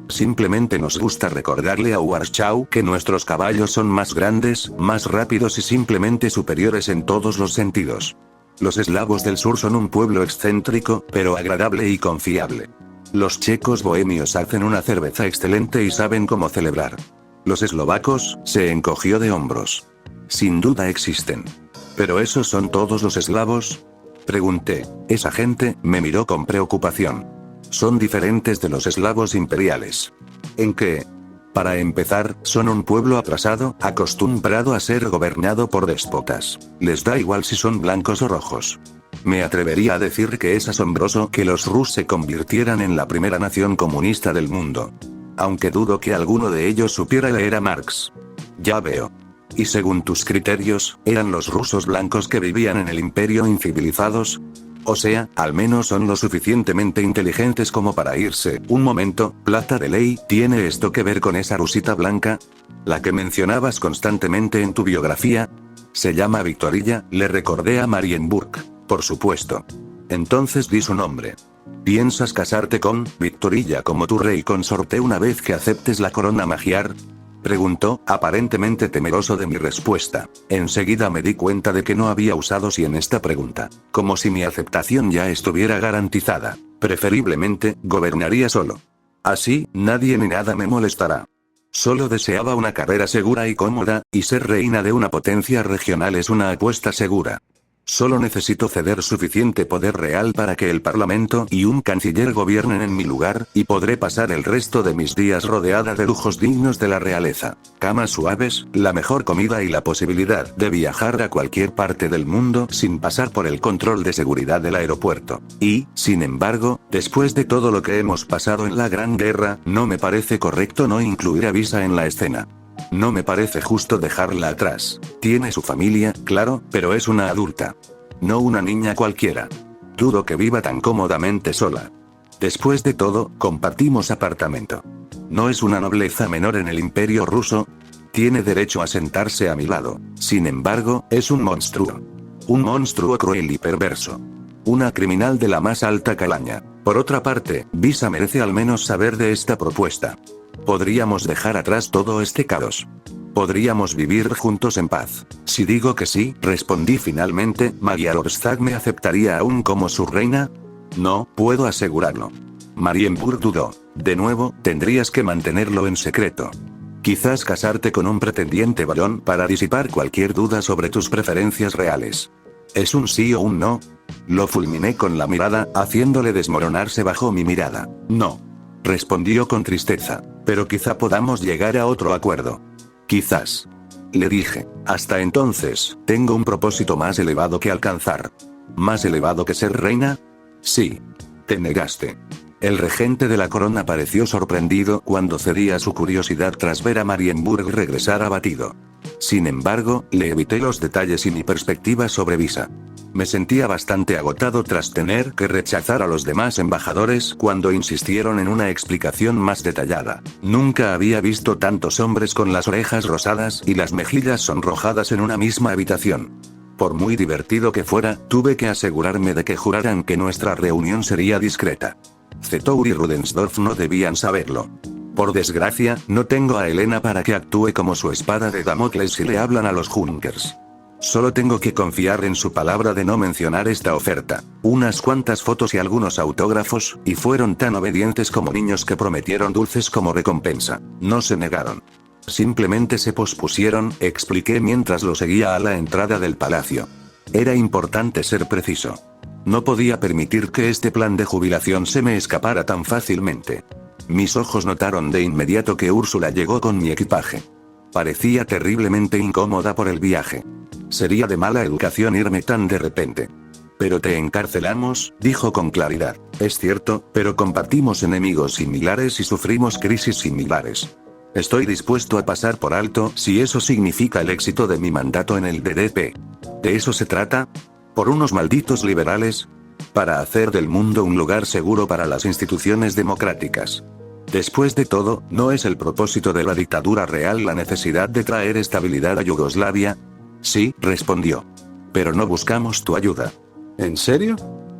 Simplemente nos gusta recordarle a Warschau que nuestros caballos son más grandes, más rápidos y simplemente superiores en todos los sentidos. Los eslavos del sur son un pueblo excéntrico, pero agradable y confiable. Los checos bohemios hacen una cerveza excelente y saben cómo celebrar. Los eslovacos, se encogió de hombros. Sin duda existen. ¿Pero esos son todos los eslavos? Pregunté. Esa gente me miró con preocupación. Son diferentes de los eslavos imperiales. ¿En qué? Para empezar, son un pueblo atrasado, acostumbrado a ser gobernado por déspotas. Les da igual si son blancos o rojos. Me atrevería a decir que es asombroso que los Rus se convirtieran en la primera nación comunista del mundo. Aunque dudo que alguno de ellos supiera leer a Marx. Ya veo. Y según tus criterios, ¿eran los rusos blancos que vivían en el imperio incivilizados? O sea, al menos son lo suficientemente inteligentes como para irse. Un momento, Plata de Ley, ¿tiene esto que ver con esa rusita blanca? ¿La que mencionabas constantemente en tu biografía? Se llama Victorilla, le recordé a Marienburg. Por supuesto. Entonces di su nombre. ¿Piensas casarte con Victorilla como tu rey consorte una vez que aceptes la corona magiar? Preguntó, aparentemente temeroso de mi respuesta. Enseguida me di cuenta de que no había usado sí en esta pregunta. Como si mi aceptación ya estuviera garantizada. Preferiblemente, gobernaría solo. Así, nadie ni nada me molestará. Solo deseaba una carrera segura y cómoda, y ser reina de una potencia regional es una apuesta segura. Solo necesito ceder suficiente poder real para que el Parlamento y un canciller gobiernen en mi lugar, y podré pasar el resto de mis días rodeada de lujos dignos de la realeza. Camas suaves, la mejor comida y la posibilidad de viajar a cualquier parte del mundo sin pasar por el control de seguridad del aeropuerto. Y, sin embargo, después de todo lo que hemos pasado en la Gran Guerra, no me parece correcto no incluir a Visa en la escena. No me parece justo dejarla atrás. Tiene su familia, claro, pero es una adulta. No una niña cualquiera. Dudo que viva tan cómodamente sola. Después de todo, compartimos apartamento. ¿No es una nobleza menor en el Imperio ruso? Tiene derecho a sentarse a mi lado. Sin embargo, es un monstruo. Un monstruo cruel y perverso. Una criminal de la más alta calaña. Por otra parte, Visa merece al menos saber de esta propuesta. Podríamos dejar atrás todo este caos. Podríamos vivir juntos en paz. Si digo que sí, respondí finalmente, ¿Magyar Orszag me aceptaría aún como su reina? No, puedo asegurarlo. Marienburg dudó. De nuevo, tendrías que mantenerlo en secreto. Quizás casarte con un pretendiente varón para disipar cualquier duda sobre tus preferencias reales. ¿Es un sí o un no? Lo fulminé con la mirada, haciéndole desmoronarse bajo mi mirada. No. Respondió con tristeza. Pero quizá podamos llegar a otro acuerdo. Quizás. Le dije. Hasta entonces, tengo un propósito más elevado que alcanzar. ¿Más elevado que ser reina? Sí. Te negaste. El regente de la corona pareció sorprendido cuando cedí a su curiosidad tras ver a Marienburg regresar abatido. Sin embargo, le evité los detalles y mi perspectiva sobre Visa. Me sentía bastante agotado tras tener que rechazar a los demás embajadores cuando insistieron en una explicación más detallada. Nunca había visto tantos hombres con las orejas rosadas y las mejillas sonrojadas en una misma habitación. Por muy divertido que fuera, tuve que asegurarme de que juraran que nuestra reunión sería discreta. Zetour y Rudensdorf no debían saberlo. Por desgracia, no tengo a Elena para que actúe como su espada de Damocles si le hablan a los Junkers. Solo tengo que confiar en su palabra de no mencionar esta oferta. Unas cuantas fotos y algunos autógrafos, y fueron tan obedientes como niños que prometieron dulces como recompensa. No se negaron. Simplemente se pospusieron, expliqué mientras lo seguía a la entrada del palacio. Era importante ser preciso. No podía permitir que este plan de jubilación se me escapara tan fácilmente. Mis ojos notaron de inmediato que Úrsula llegó con mi equipaje. Parecía terriblemente incómoda por el viaje. Sería de mala educación irme tan de repente. Pero te encarcelamos, dijo con claridad. Es cierto, pero compartimos enemigos similares y sufrimos crisis similares. Estoy dispuesto a pasar por alto si eso significa el éxito de mi mandato en el DDP. ¿De eso se trata? ¿Por unos malditos liberales? Para hacer del mundo un lugar seguro para las instituciones democráticas. Después de todo, ¿no es el propósito de la dictadura real la necesidad de traer estabilidad a Yugoslavia? Sí, respondió. Pero no buscamos tu ayuda. ¿En serio?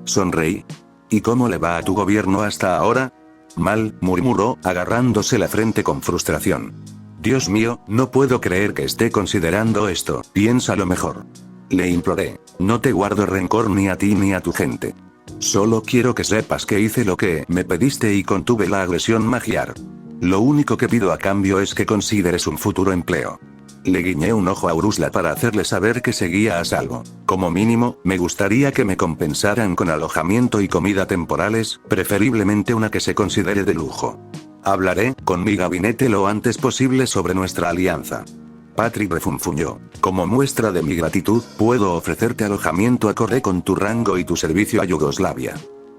Sonreí. ¿Y cómo le va a tu gobierno hasta ahora? Mal, murmuró, agarrándose la frente con frustración. Dios mío, no puedo creer que esté considerando esto, piénsalo mejor. Le imploré. No te guardo rencor ni a ti ni a tu gente. Solo quiero que sepas que hice lo que me pediste y contuve la agresión magiar. Lo único que pido a cambio es que consideres un futuro empleo. Le guiñé un ojo a Úrsula para hacerle saber que seguía a salvo. Como mínimo, me gustaría que me compensaran con alojamiento y comida temporales, preferiblemente una que se considere de lujo. Hablaré con mi gabinete lo antes posible sobre nuestra alianza. Patrick refunfuñó. Como muestra de mi gratitud, puedo ofrecerte alojamiento acorde con tu rango y tu servicio a Yugoslavia.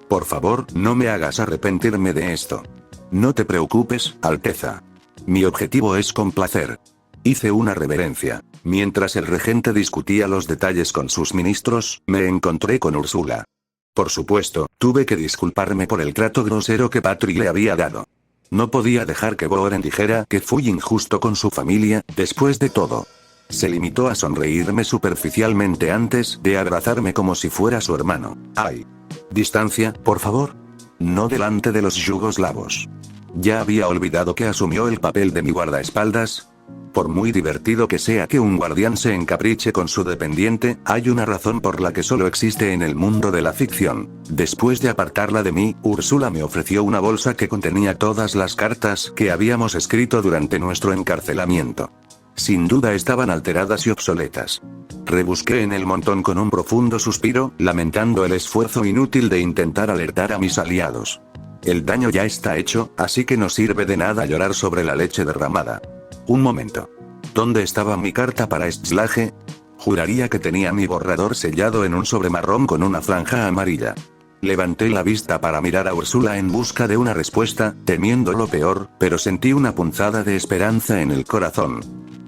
Por favor, no me hagas arrepentirme de esto. No te preocupes, Alteza. Mi objetivo es complacer. Hice una reverencia. Mientras el regente discutía los detalles con sus ministros, me encontré con Úrsula. Por supuesto, tuve que disculparme por el trato grosero que Patrick le había dado. No podía dejar que Boren dijera que fui injusto con su familia, después de todo. Se limitó a sonreírme superficialmente antes de abrazarme como si fuera su hermano. ¡Ay! Distancia, por favor. No delante de los yugoslavos. Ya había olvidado que asumió el papel de mi guardaespaldas. Por muy divertido que sea que un guardián se encapriche con su dependiente, hay una razón por la que solo existe en el mundo de la ficción. Después de apartarla de mí, Úrsula me ofreció una bolsa que contenía todas las cartas que habíamos escrito durante nuestro encarcelamiento. Sin duda estaban alteradas y obsoletas. Rebusqué en el montón con un profundo suspiro, lamentando el esfuerzo inútil de intentar alertar a mis aliados. El daño ya está hecho, así que no sirve de nada llorar sobre la leche derramada. Un momento. ¿Dónde estaba mi carta para Stzlage? Juraría que tenía mi borrador sellado en un sobre marrón con una franja amarilla. Levanté la vista para mirar a Úrsula en busca de una respuesta, temiendo lo peor, pero sentí una punzada de esperanza en el corazón.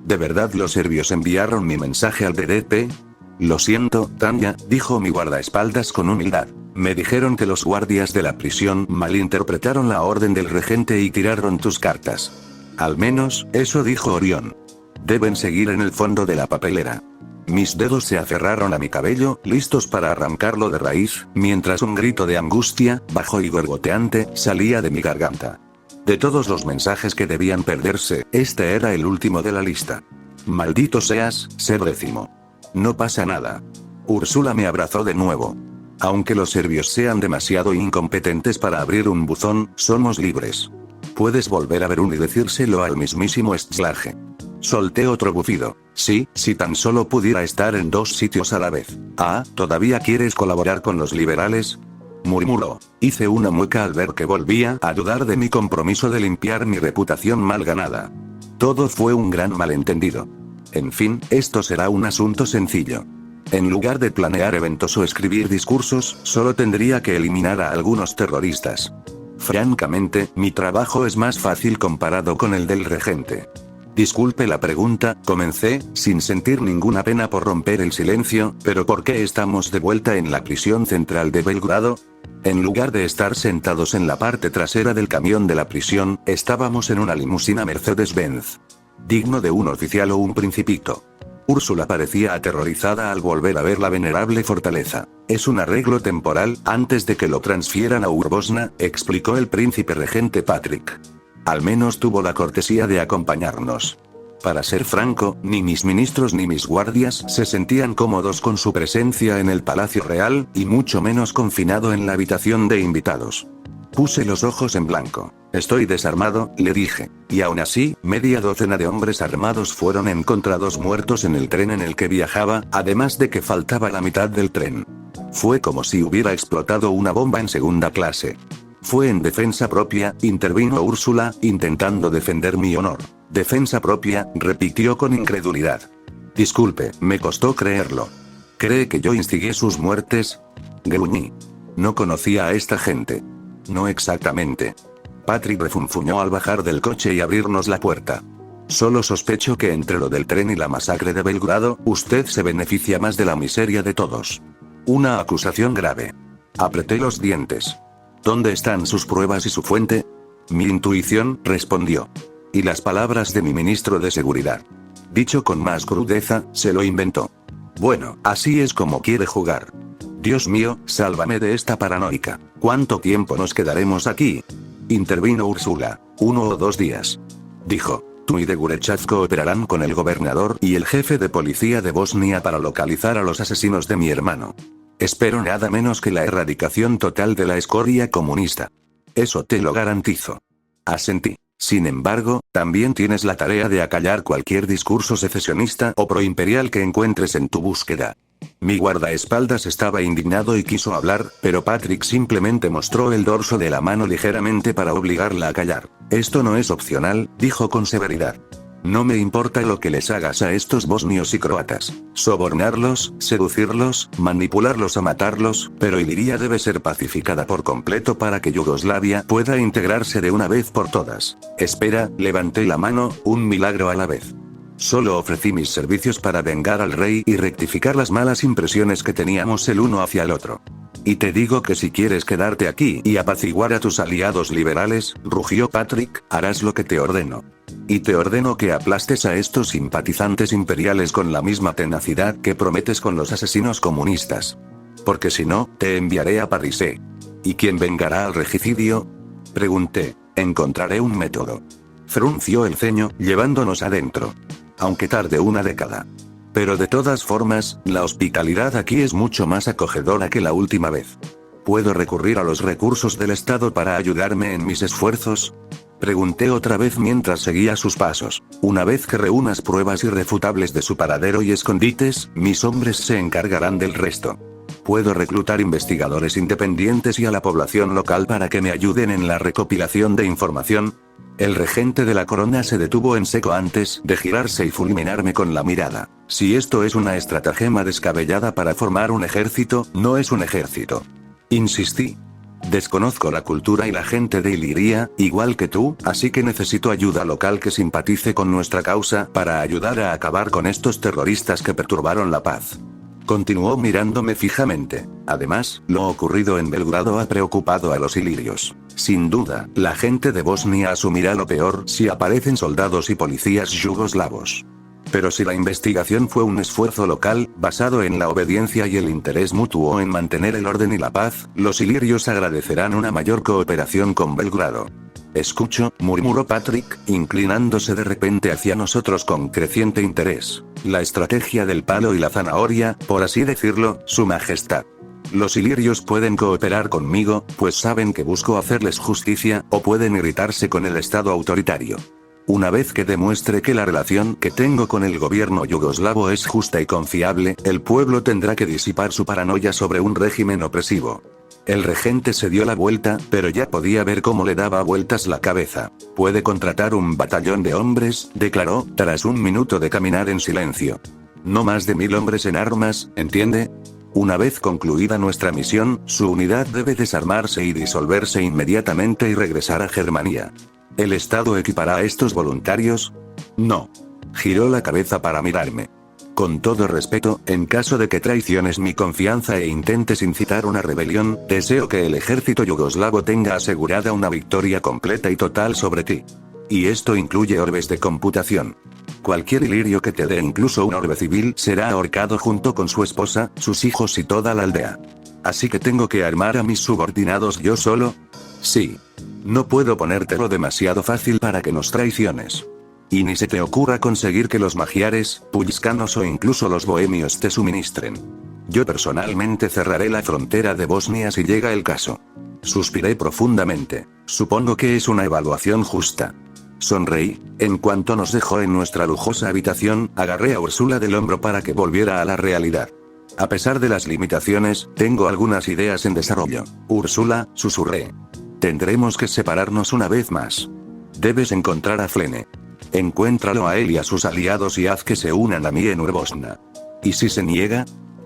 ¿De verdad los serbios enviaron mi mensaje al DDP? Lo siento, Tanya, dijo mi guardaespaldas con humildad. Me dijeron que los guardias de la prisión malinterpretaron la orden del regente y tiraron tus cartas. Al menos, eso dijo Orión. Deben seguir en el fondo de la papelera. Mis dedos se aferraron a mi cabello, listos para arrancarlo de raíz, mientras un grito de angustia, bajo y gorgoteante, salía de mi garganta. De todos los mensajes que debían perderse, este era el último de la lista. Maldito seas, ser décimo. No pasa nada. Úrsula me abrazó de nuevo. Aunque los serbios sean demasiado incompetentes para abrir un buzón, somos libres. Puedes volver a Verún y decírselo al mismísimo Stzlage. Solté otro bufido. Sí, si tan solo pudiera estar en dos sitios a la vez. Ah, ¿todavía quieres colaborar con los liberales? Murmuró. Hice una mueca al ver que volvía a dudar de mi compromiso de limpiar mi reputación mal ganada. Todo fue un gran malentendido. En fin, esto será un asunto sencillo. En lugar de planear eventos o escribir discursos, solo tendría que eliminar a algunos terroristas. Francamente, mi trabajo es más fácil comparado con el del regente. Disculpe la pregunta, comencé, sin sentir ninguna pena por romper el silencio, pero ¿por qué estamos de vuelta en la prisión central de Belgrado? En lugar de estar sentados en la parte trasera del camión de la prisión, estábamos en una limusina Mercedes-Benz. Digno de un oficial o un principito. Úrsula parecía aterrorizada al volver a ver la venerable fortaleza. Es un arreglo temporal, antes de que lo transfieran a Urbosna, explicó el príncipe regente Patrick. Al menos tuvo la cortesía de acompañarnos. Para ser franco, ni mis ministros ni mis guardias se sentían cómodos con su presencia en el Palacio Real, y mucho menos confinado en la habitación de invitados. Puse los ojos en blanco. Estoy desarmado, le dije. Y aún así, media docena de hombres armados fueron encontrados muertos en el tren en el que viajaba, además de que faltaba la mitad del tren. Fue como si hubiera explotado una bomba en segunda clase. Fue en defensa propia, intervino Úrsula, intentando defender mi honor. Defensa propia, repitió con incredulidad. Disculpe, me costó creerlo. ¿Cree que yo instigué sus muertes? Gruñí. No conocía a esta gente. No exactamente. Patrick refunfuñó al bajar del coche y abrirnos la puerta. Solo sospecho que entre lo del tren y la masacre de Belgrado, usted se beneficia más de la miseria de todos. Una acusación grave. Apreté los dientes. ¿Dónde están sus pruebas y su fuente? Mi intuición, respondió. Y las palabras de mi ministro de Seguridad. Dicho con más crudeza, se lo inventó. Bueno, así es como quiere jugar. Dios mío, sálvame de esta paranoica. ¿Cuánto tiempo nos quedaremos aquí? Intervino Úrsula. 1 o 2 días. Dijo. Tú y de Gurechav cooperarán con el gobernador y el jefe de policía de Bosnia para localizar a los asesinos de mi hermano. Espero nada menos que la erradicación total de la escoria comunista. Eso te lo garantizo. Asentí. Sin embargo, también tienes la tarea de acallar cualquier discurso secesionista o proimperial que encuentres en tu búsqueda. Mi guardaespaldas estaba indignado y quiso hablar, pero Patrick simplemente mostró el dorso de la mano ligeramente para obligarla a callar. Esto no es opcional, dijo con severidad. No me importa lo que les hagas a estos bosnios y croatas. Sobornarlos, seducirlos, manipularlos a matarlos, pero Iliria debe ser pacificada por completo para que Yugoslavia pueda integrarse de una vez por todas. Espera, levanté la mano, un milagro a la vez. Solo ofrecí mis servicios para vengar al rey y rectificar las malas impresiones que teníamos el uno hacia el otro. Y te digo que si quieres quedarte aquí y apaciguar a tus aliados liberales, rugió Patrick, harás lo que te ordeno. Y te ordeno que aplastes a estos simpatizantes imperiales con la misma tenacidad que prometes con los asesinos comunistas. Porque si no, te enviaré a París. ¿Y quién vengará al regicidio? Pregunté. Encontraré un método. Frunció el ceño, llevándonos adentro. Aunque tarde una década. Pero de todas formas, la hospitalidad aquí es mucho más acogedora que la última vez. ¿Puedo recurrir a los recursos del Estado para ayudarme en mis esfuerzos? Pregunté otra vez mientras seguía sus pasos. Una vez que reúnas pruebas irrefutables de su paradero y escondites, mis hombres se encargarán del resto. Puedo reclutar investigadores independientes y a la población local para que me ayuden en la recopilación de información. El regente de la corona se detuvo en seco antes de girarse y fulminarme con la mirada. Si esto es una estratagema descabellada para formar un ejército, no es un ejército. Insistí. Desconozco la cultura y la gente de Iliria, igual que tú, así que necesito ayuda local que simpatice con nuestra causa para ayudar a acabar con estos terroristas que perturbaron la paz. Continuó mirándome fijamente. Además, lo ocurrido en Belgrado ha preocupado a los ilirios. Sin duda, la gente de Bosnia asumirá lo peor si aparecen soldados y policías yugoslavos. Pero si la investigación fue un esfuerzo local, basado en la obediencia y el interés mutuo en mantener el orden y la paz, los ilirios agradecerán una mayor cooperación con Belgrado. Escucho, murmuró Patrick, inclinándose de repente hacia nosotros con creciente interés. La estrategia del palo y la zanahoria, por así decirlo, Su Majestad. Los ilirios pueden cooperar conmigo, pues saben que busco hacerles justicia, o pueden irritarse con el Estado autoritario. Una vez que demuestre que la relación que tengo con el gobierno yugoslavo es justa y confiable, el pueblo tendrá que disipar su paranoia sobre un régimen opresivo. El regente se dio la vuelta, pero ya podía ver cómo le daba vueltas la cabeza. Puede contratar un batallón de hombres, declaró, tras un minuto de caminar en silencio. No más de 1000 hombres en armas, ¿entiende? Una vez concluida nuestra misión, su unidad debe desarmarse y disolverse inmediatamente y regresar a Germania. ¿El Estado equipará a estos voluntarios? No. Giró la cabeza para mirarme. Con todo respeto, en caso de que traiciones mi confianza e intentes incitar una rebelión, deseo que el ejército yugoslavo tenga asegurada una victoria completa y total sobre ti. Y esto incluye orbes de computación. Cualquier ilirio que te dé incluso un orbe civil será ahorcado junto con su esposa, sus hijos y toda la aldea. ¿Así que tengo que armar a mis subordinados yo solo? Sí. No puedo ponértelo demasiado fácil para que nos traiciones. Y ni se te ocurra conseguir que los magiares, pulliskanos o incluso los bohemios te suministren. Yo personalmente cerraré la frontera de Bosnia si llega el caso. Suspiré profundamente. Supongo que es una evaluación justa. Sonreí. En cuanto nos dejó en nuestra lujosa habitación, agarré a Úrsula del hombro para que volviera a la realidad. A pesar de las limitaciones, tengo algunas ideas en desarrollo. Úrsula, susurré. Tendremos que separarnos una vez más. Debes encontrar a Flene. Encuéntralo a él y a sus aliados y haz que se unan a mí en Urbosna. ¿Y si se niega?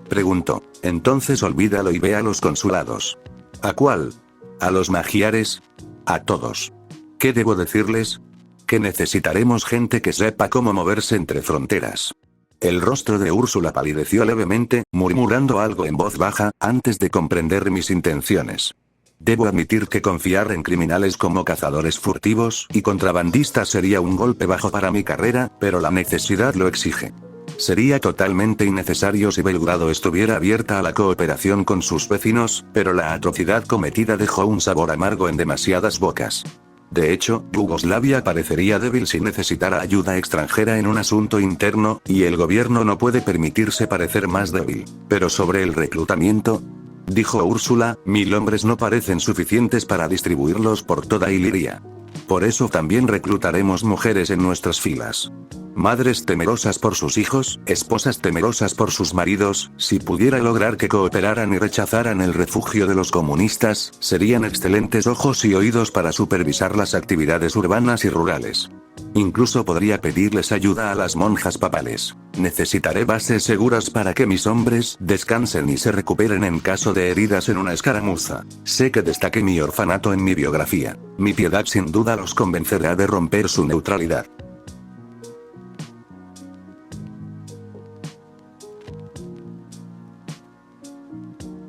Preguntó. Entonces olvídalo y ve a los consulados. ¿A cuál? ¿A los magiares? A todos. ¿Qué debo decirles? Que necesitaremos gente que sepa cómo moverse entre fronteras. El rostro de Úrsula palideció levemente, murmurando algo en voz baja, antes de comprender mis intenciones. Debo admitir que confiar en criminales como cazadores furtivos y contrabandistas sería un golpe bajo para mi carrera, pero la necesidad lo exige. Sería totalmente innecesario si Belgrado estuviera abierta a la cooperación con sus vecinos, pero la atrocidad cometida dejó un sabor amargo en demasiadas bocas. De hecho, Yugoslavia parecería débil si necesitara ayuda extranjera en un asunto interno, y el gobierno no puede permitirse parecer más débil. Pero sobre el reclutamiento, dijo Úrsula, 1000 hombres no parecen suficientes para distribuirlos por toda Iliria. Por eso también reclutaremos mujeres en nuestras filas. Madres temerosas por sus hijos, esposas temerosas por sus maridos, si pudiera lograr que cooperaran y rechazaran el refugio de los comunistas, serían excelentes ojos y oídos para supervisar las actividades urbanas y rurales. Incluso podría pedirles ayuda a las monjas papales. Necesitaré bases seguras para que mis hombres descansen y se recuperen en caso de heridas en una escaramuza. Sé que destaqué mi orfanato en mi biografía. Mi piedad sin duda los convencerá de romper su neutralidad.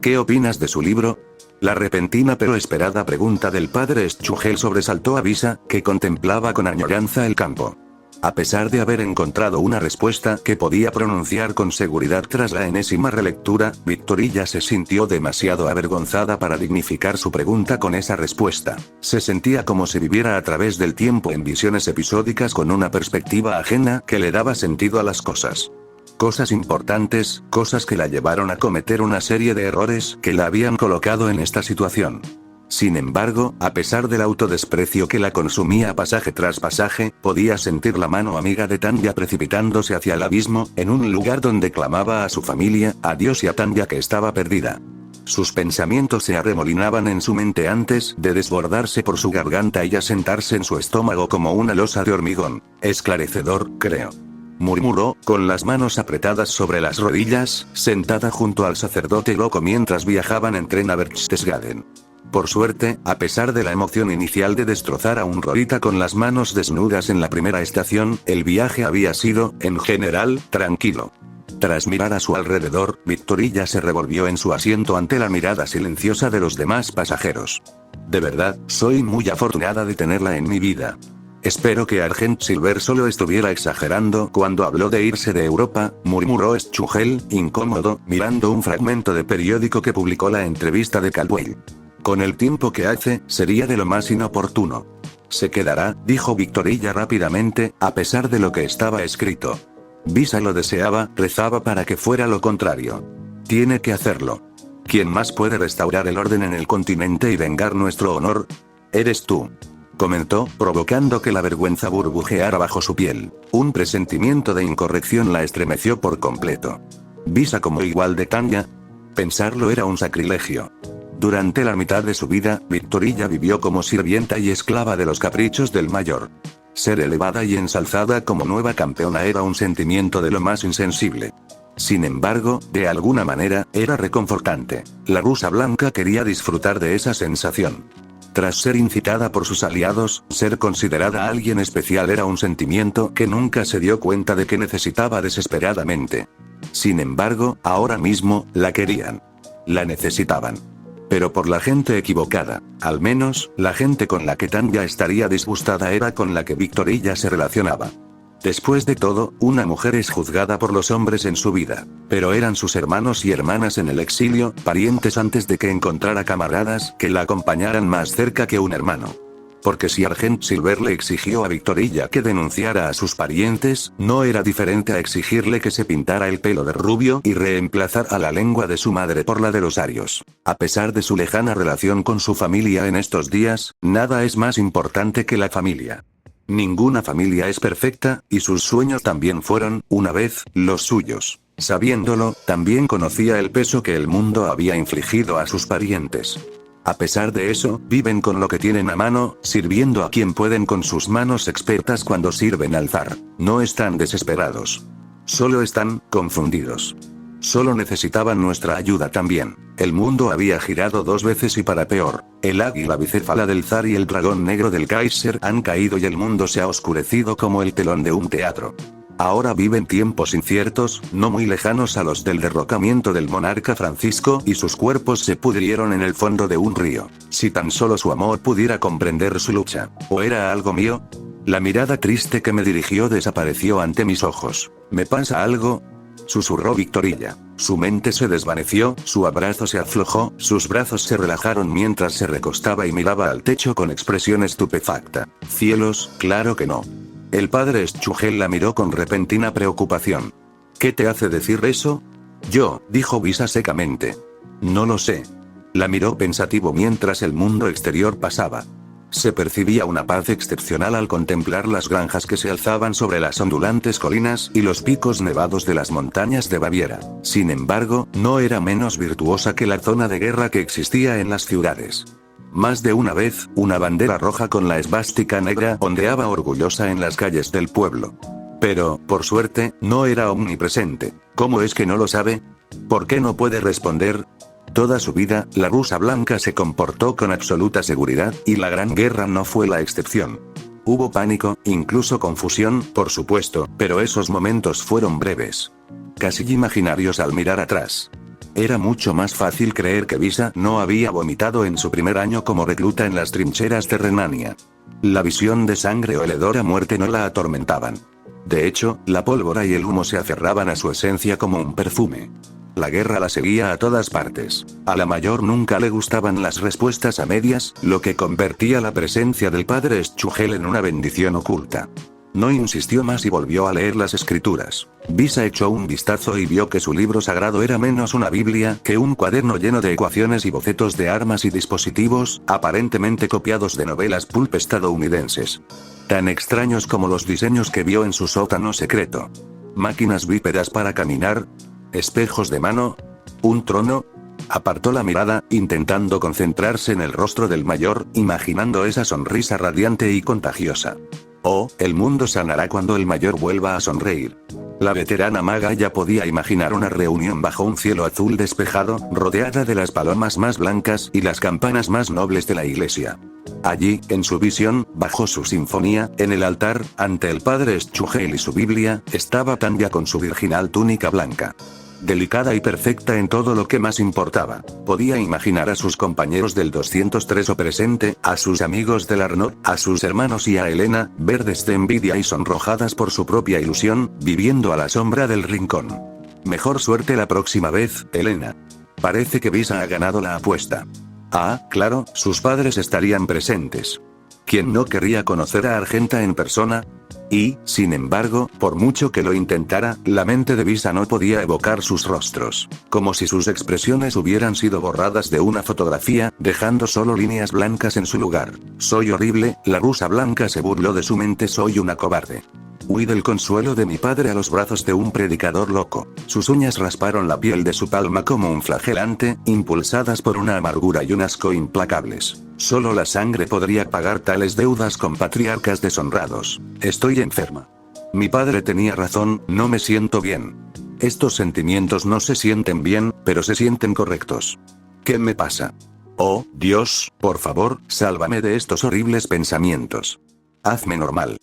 ¿Qué opinas de su libro? La repentina pero esperada pregunta del padre Schugel sobresaltó a Visa, que contemplaba con añoranza el campo. A pesar de haber encontrado una respuesta que podía pronunciar con seguridad tras la enésima relectura, Victorilla se sintió demasiado avergonzada para dignificar su pregunta con esa respuesta. Se sentía como si viviera a través del tiempo en visiones episódicas con una perspectiva ajena que le daba sentido a las cosas. Cosas importantes, cosas que la llevaron a cometer una serie de errores que la habían colocado en esta situación. Sin embargo, a pesar del autodesprecio que la consumía pasaje tras pasaje, podía sentir la mano amiga de Tanya precipitándose hacia el abismo, en un lugar donde clamaba a su familia, a Dios y a Tanya que estaba perdida. Sus pensamientos se arremolinaban en su mente antes de desbordarse por su garganta y asentarse en su estómago como una losa de hormigón. Esclarecedor, creo. Murmuró, con las manos apretadas sobre las rodillas, sentada junto al sacerdote loco mientras viajaban en tren a Berchtesgaden. Por suerte, a pesar de la emoción inicial de destrozar a un Rorita con las manos desnudas en la primera estación, el viaje había sido, en general, tranquilo. Tras mirar a su alrededor, Victorilla se revolvió en su asiento ante la mirada silenciosa de los demás pasajeros. De verdad, soy muy afortunada de tenerla en mi vida. Espero que Argent Silver solo estuviera exagerando cuando habló de irse de Europa, murmuró Schugel, incómodo, mirando un fragmento de periódico que publicó la entrevista de Caldwell. Con el tiempo que hace, sería de lo más inoportuno. Se quedará, dijo Victorilla rápidamente, a pesar de lo que estaba escrito. Visa lo deseaba, rezaba para que fuera lo contrario. Tiene que hacerlo. ¿Quién más puede restaurar el orden en el continente y vengar nuestro honor? Eres tú. Comentó, provocando que la vergüenza burbujeara bajo su piel. Un presentimiento de incorrección la estremeció por completo. ¿Visa como igual de Tanya? Pensarlo era un sacrilegio. Durante la mitad de su vida, Victorilla vivió como sirvienta y esclava de los caprichos del mayor. Ser elevada y ensalzada como nueva campeona era un sentimiento de lo más insensible. Sin embargo, de alguna manera, era reconfortante. La rusa blanca quería disfrutar de esa sensación. Tras ser incitada por sus aliados, ser considerada alguien especial era un sentimiento que nunca se dio cuenta de que necesitaba desesperadamente. Sin embargo, ahora mismo, la querían. La necesitaban. Pero por la gente equivocada. Al menos, la gente con la que Tanya estaría disgustada era con la que Victorilla se relacionaba. Después de todo, una mujer es juzgada por los hombres en su vida. Pero eran sus hermanos y hermanas en el exilio, parientes antes de que encontrara camaradas que la acompañaran más cerca que un hermano. Porque si Argent Silver le exigió a Victorilla que denunciara a sus parientes, no era diferente a exigirle que se pintara el pelo de rubio y reemplazar a la lengua de su madre por la de los arios. A pesar de su lejana relación con su familia en estos días, nada es más importante que la familia. Ninguna familia es perfecta, y sus sueños también fueron, una vez, los suyos. Sabiéndolo, también conocía el peso que el mundo había infligido a sus parientes. A pesar de eso, viven con lo que tienen a mano, sirviendo a quien pueden con sus manos expertas cuando sirven al zar. No están desesperados. Solo están confundidos. Solo necesitaban nuestra ayuda también. El mundo había girado 2 veces y para peor. El águila bicéfala del zar y el dragón negro del Kaiser han caído y el mundo se ha oscurecido como el telón de un teatro. Ahora viven tiempos inciertos, no muy lejanos a los del derrocamiento del monarca Francisco, y sus cuerpos se pudrieron en el fondo de un río. Si tan solo su amor pudiera comprender su lucha. ¿O era algo mío? La mirada triste que me dirigió desapareció ante mis ojos. ¿Me pasa algo?, susurró Victorilla. Su mente se desvaneció, su abrazo se aflojó, sus brazos se relajaron mientras se recostaba y miraba al techo con expresión estupefacta. Cielos, claro que no. El padre Schugel la miró con repentina preocupación. ¿Qué te hace decir eso? Yo, dijo Visa secamente. No lo sé. La miró pensativo mientras el mundo exterior pasaba. Se percibía una paz excepcional al contemplar las granjas que se alzaban sobre las ondulantes colinas y los picos nevados de las montañas de Baviera. Sin embargo, no era menos virtuosa que la zona de guerra que existía en las ciudades. Más de una vez, una bandera roja con la esvástica negra ondeaba orgullosa en las calles del pueblo. Pero, por suerte, no era omnipresente. ¿Cómo es que no lo sabe? ¿Por qué no puede responder? Toda su vida, la rusa blanca se comportó con absoluta seguridad, y la Gran Guerra no fue la excepción. Hubo pánico, incluso confusión, por supuesto, pero esos momentos fueron breves. Casi imaginarios al mirar atrás. Era mucho más fácil creer que Visa no había vomitado en su primer año como recluta en las trincheras de Renania. La visión de sangre o el hedor a muerte no la atormentaban. De hecho, la pólvora y el humo se aferraban a su esencia como un perfume. La guerra la seguía a todas partes. A la mayor nunca le gustaban las respuestas a medias, lo que convertía la presencia del padre Schugel en una bendición oculta. No insistió más y volvió a leer las escrituras. Visa echó un vistazo y vio que su libro sagrado era menos una Biblia que un cuaderno lleno de ecuaciones y bocetos de armas y dispositivos, aparentemente copiados de novelas pulp estadounidenses. Tan extraños como los diseños que vio en su sótano secreto. Máquinas bípedas para caminar. Espejos de mano. Un trono. Apartó la mirada, intentando concentrarse en el rostro del mayor, imaginando esa sonrisa radiante y contagiosa. Oh, el mundo sanará cuando el mayor vuelva a sonreír. La veterana maga ya podía imaginar una reunión bajo un cielo azul despejado, rodeada de las palomas más blancas y las campanas más nobles de la iglesia. Allí, en su visión, bajo su sinfonía, en el altar, ante el padre Schugel y su Biblia, estaba Tanya con su virginal túnica blanca. Delicada y perfecta en todo lo que más importaba. Podía imaginar a sus compañeros del 203 o presente, a sus amigos del Arnott, a sus hermanos y a Elena, verdes de envidia y sonrojadas por su propia ilusión, viviendo a la sombra del rincón. Mejor suerte la próxima vez, Elena. Parece que Visa ha ganado la apuesta. Ah, claro, sus padres estarían presentes. ¿Quién no querría conocer a Argenta en persona? Y, sin embargo, por mucho que lo intentara, la mente de Visa no podía evocar sus rostros. Como si sus expresiones hubieran sido borradas de una fotografía, dejando solo líneas blancas en su lugar. Soy horrible, la rusa blanca se burló de su mente. Soy una cobarde. Huí del consuelo de mi padre a los brazos de un predicador loco. Sus uñas rasparon la piel de su palma como un flagelante, impulsadas por una amargura y un asco implacables. Solo la sangre podría pagar tales deudas con patriarcas deshonrados. Estoy enferma. Mi padre tenía razón, no me siento bien. Estos sentimientos no se sienten bien, pero se sienten correctos. ¿Qué me pasa? Oh, Dios, por favor, sálvame de estos horribles pensamientos. Hazme normal.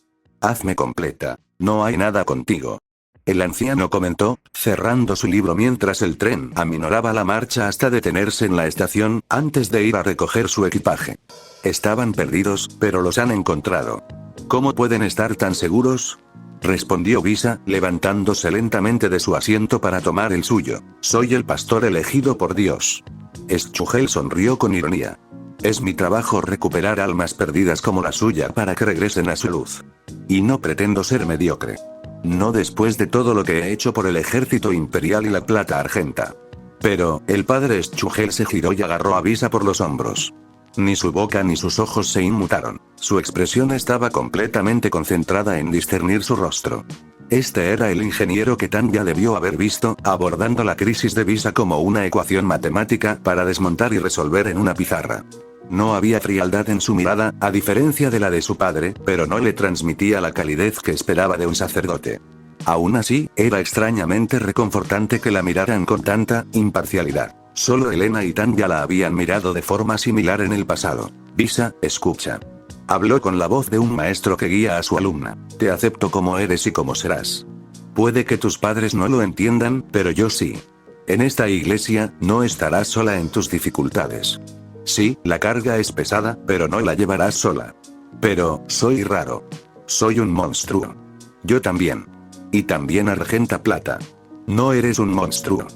Hazme completa. No hay nada contigo. El anciano comentó, cerrando su libro mientras el tren aminoraba la marcha hasta detenerse en la estación, antes de ir a recoger su equipaje. Estaban perdidos, pero los han encontrado. ¿Cómo pueden estar tan seguros? Respondió Visa, levantándose lentamente de su asiento para tomar el suyo. Soy el pastor elegido por Dios. Schugel sonrió con ironía. Es mi trabajo recuperar almas perdidas como la suya para que regresen a su luz. Y no pretendo ser mediocre. No después de todo lo que he hecho por el ejército imperial y la plata argenta. Pero, el padre Schugel se giró y agarró a Visa por los hombros. Ni su boca ni sus ojos se inmutaron. Su expresión estaba completamente concentrada en discernir su rostro. Este era el ingeniero que Tanya debió haber visto, abordando la crisis de Visa como una ecuación matemática para desmontar y resolver en una pizarra. No había frialdad en su mirada, a diferencia de la de su padre, pero no le transmitía la calidez que esperaba de un sacerdote. Aún así, era extrañamente reconfortante que la miraran con tanta imparcialidad. Solo Elena y Tanya la habían mirado de forma similar en el pasado. Visa, escucha. Habló con la voz de un maestro que guía a su alumna. Te acepto como eres y como serás. Puede que tus padres no lo entiendan, pero yo sí. En esta iglesia, no estarás sola en tus dificultades. Sí, la carga es pesada, pero no la llevarás sola. Pero, soy raro. Soy un monstruo. Yo también. Y también Argenta Plata. No eres un monstruo.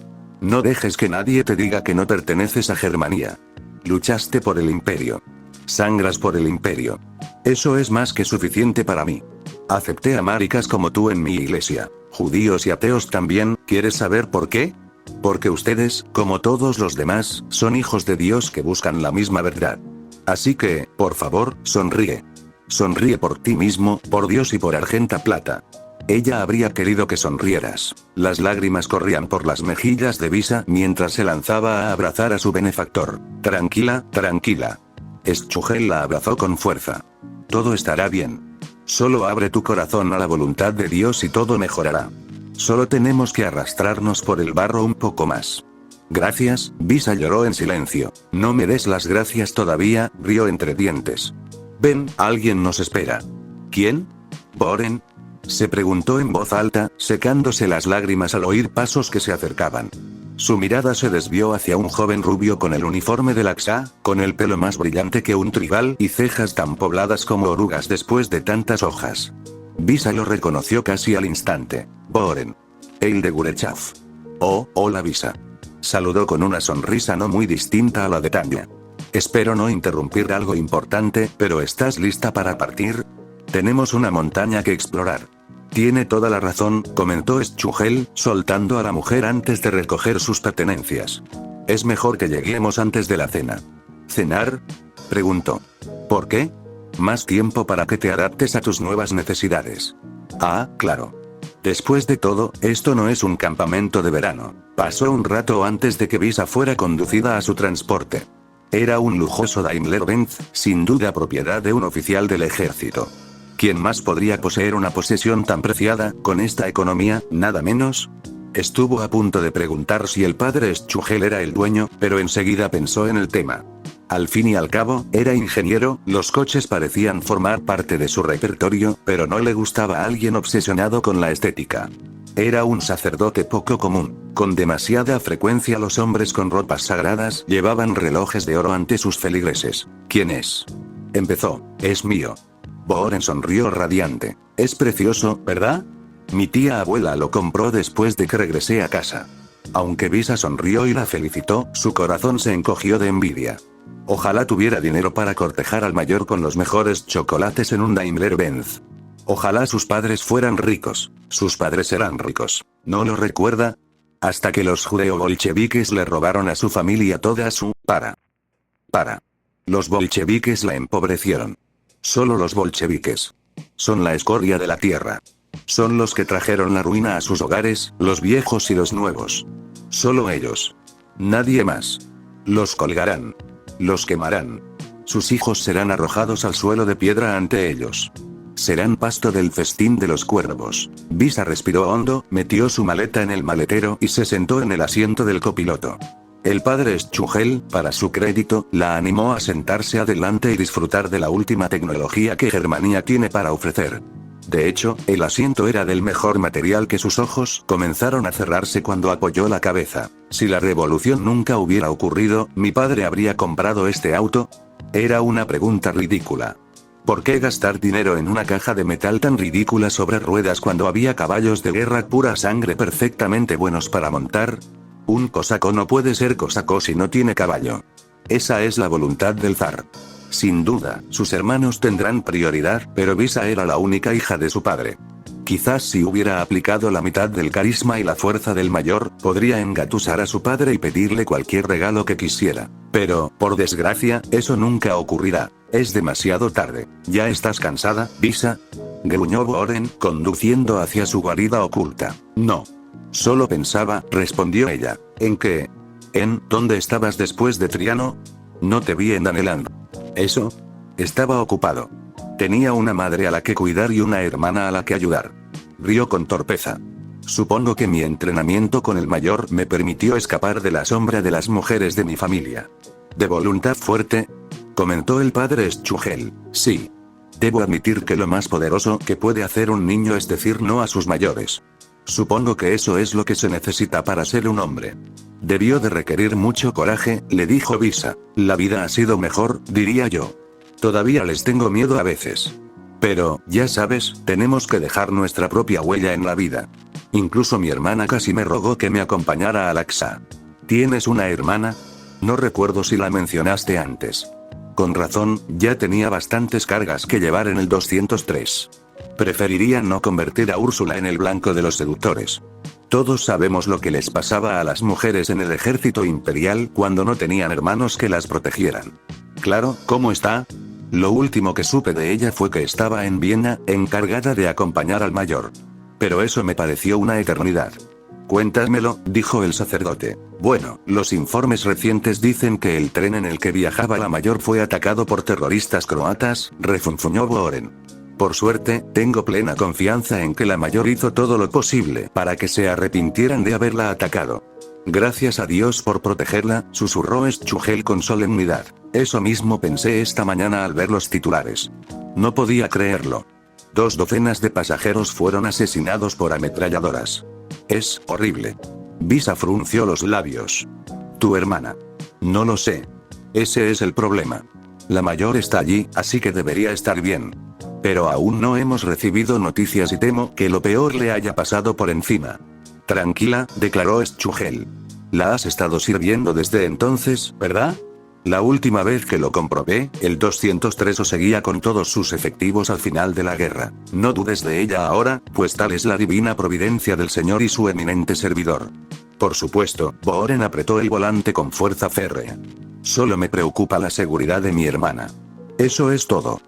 No dejes que nadie te diga que no perteneces a Germania. Luchaste por el imperio. Sangras por el imperio. Eso es más que suficiente para mí. Acepté a maricas como tú en mi iglesia. Judíos y ateos también. ¿Quieres saber por qué? Porque ustedes, como todos los demás, son hijos de Dios que buscan la misma verdad. Así que, por favor, sonríe. Sonríe por ti mismo, por Dios y por Argenta Plata. Ella habría querido que sonrieras. Las lágrimas corrían por las mejillas de Visa mientras se lanzaba a abrazar a su benefactor. Tranquila, tranquila. Schugel la abrazó con fuerza. Todo estará bien. Solo abre tu corazón a la voluntad de Dios y todo mejorará. Solo tenemos que arrastrarnos por el barro un poco más. Gracias, Visa lloró en silencio. No me des las gracias todavía, rió entre dientes. Ven, alguien nos espera. ¿Quién? ¿Boren? Se preguntó en voz alta, secándose las lágrimas al oír pasos que se acercaban. Su mirada se desvió hacia un joven rubio con el uniforme de Laxa, con el pelo más brillante que un tribal y cejas tan pobladas como orugas después de tantas hojas. Visa lo reconoció casi al instante. Boren. El de Gurechav. Oh, hola Visa. Saludó con una sonrisa no muy distinta a la de Tanya. Espero no interrumpir algo importante, pero ¿estás lista para partir? Tenemos una montaña que explorar. Tiene toda la razón, comentó Schugel, soltando a la mujer antes de recoger sus pertenencias. Es mejor que lleguemos antes de la cena. ¿Cenar? Preguntó. ¿Por qué? Más tiempo para que te adaptes a tus nuevas necesidades. Ah, claro. Después de todo, esto no es un campamento de verano. Pasó un rato antes de que Visa fuera conducida a su transporte. Era un lujoso Daimler-Benz, sin duda propiedad de un oficial del ejército. ¿Quién más podría poseer una posesión tan preciada, con esta economía, nada menos? Estuvo a punto de preguntar si el padre Schugel era el dueño, pero enseguida pensó en el tema. Al fin y al cabo, era ingeniero, los coches parecían formar parte de su repertorio, pero no le gustaba a alguien obsesionado con la estética. Era un sacerdote poco común. Con demasiada frecuencia los hombres con ropas sagradas llevaban relojes de oro ante sus feligreses. ¿Quién es? Empezó. Es mío. Boren sonrió radiante. Es precioso, ¿verdad? Mi tía abuela lo compró después de que regresé a casa. Aunque Visa sonrió y la felicitó, su corazón se encogió de envidia. Ojalá tuviera dinero para cortejar al mayor con los mejores chocolates en un Daimler-Benz. Ojalá sus padres fueran ricos. Sus padres eran ricos. ¿No lo recuerda? Hasta que los judeo-bolcheviques le robaron a su familia toda su... Para. Los bolcheviques la empobrecieron. Solo los bolcheviques. Son la escoria de la tierra. Son los que trajeron la ruina a sus hogares, los viejos y los nuevos. Solo ellos. Nadie más. Los colgarán. Los quemarán. Sus hijos serán arrojados al suelo de piedra ante ellos. Serán pasto del festín de los cuervos. Visa respiró hondo, metió su maleta en el maletero y se sentó en el asiento del copiloto. El padre Schugel, para su crédito, la animó a sentarse adelante y disfrutar de la última tecnología que Germania tiene para ofrecer. De hecho, el asiento era del mejor material que sus ojos comenzaron a cerrarse cuando apoyó la cabeza. Si la revolución nunca hubiera ocurrido, ¿mi padre habría comprado este auto? Era una pregunta ridícula. ¿Por qué gastar dinero en una caja de metal tan ridícula sobre ruedas cuando había caballos de guerra pura sangre perfectamente buenos para montar? Un cosaco no puede ser cosaco si no tiene caballo. Esa es la voluntad del zar. Sin duda, sus hermanos tendrán prioridad, pero Visa era la única hija de su padre. Quizás si hubiera aplicado la mitad del carisma y la fuerza del mayor, podría engatusar a su padre y pedirle cualquier regalo que quisiera. Pero, por desgracia, eso nunca ocurrirá. Es demasiado tarde. ¿Ya estás cansada, Visa? Gruñó Boren, conduciendo hacia su guarida oculta. No. Solo pensaba, respondió ella. ¿En qué? ¿En dónde estabas después de Triano? No te vi en Daneland. ¿Eso? Estaba ocupado. Tenía una madre a la que cuidar y una hermana a la que ayudar. Rió con torpeza. Supongo que mi entrenamiento con el mayor me permitió escapar de la sombra de las mujeres de mi familia. ¿De voluntad fuerte? Comentó el padre Schugel. Sí. Debo admitir que lo más poderoso que puede hacer un niño es decir no a sus mayores. Supongo que eso es lo que se necesita para ser un hombre. Debió de requerir mucho coraje, le dijo Visa. La vida ha sido mejor, diría yo. Todavía les tengo miedo a veces. Pero, ya sabes, tenemos que dejar nuestra propia huella en la vida. Incluso mi hermana casi me rogó que me acompañara a Laxa. ¿Tienes una hermana? No recuerdo si la mencionaste antes. Con razón, ya tenía bastantes cargas que llevar en el 203. Preferiría no convertir a Úrsula en el blanco de los seductores. Todos sabemos lo que les pasaba a las mujeres en el ejército imperial cuando no tenían hermanos que las protegieran. Claro, ¿cómo está? Lo último que supe de ella fue que estaba en Viena, encargada de acompañar al mayor. Pero eso me pareció una eternidad. Cuéntamelo, dijo el sacerdote. Bueno, los informes recientes dicen que el tren en el que viajaba la mayor fue atacado por terroristas croatas, refunfuñó Boren. Por suerte, tengo plena confianza en que la mayor hizo todo lo posible para que se arrepintieran de haberla atacado. Gracias a Dios por protegerla, susurró Schugel con solemnidad. Eso mismo pensé esta mañana al ver los titulares. No podía creerlo. 2 docenas de pasajeros fueron asesinados por ametralladoras. Es horrible. Visa frunció los labios. ¿Tu hermana? No lo sé. Ese es el problema. La mayor está allí, así que debería estar bien. Pero aún no hemos recibido noticias y temo que lo peor le haya pasado por encima. Tranquila, declaró Schugel. La has estado sirviendo desde entonces, ¿verdad? La última vez que lo comprobé, el 203 seguía con todos sus efectivos al final de la guerra. No dudes de ella ahora, pues tal es la divina providencia del Señor y su eminente servidor. Por supuesto, Boren apretó el volante con fuerza férrea. Solo me preocupa la seguridad de mi hermana. Eso es todo.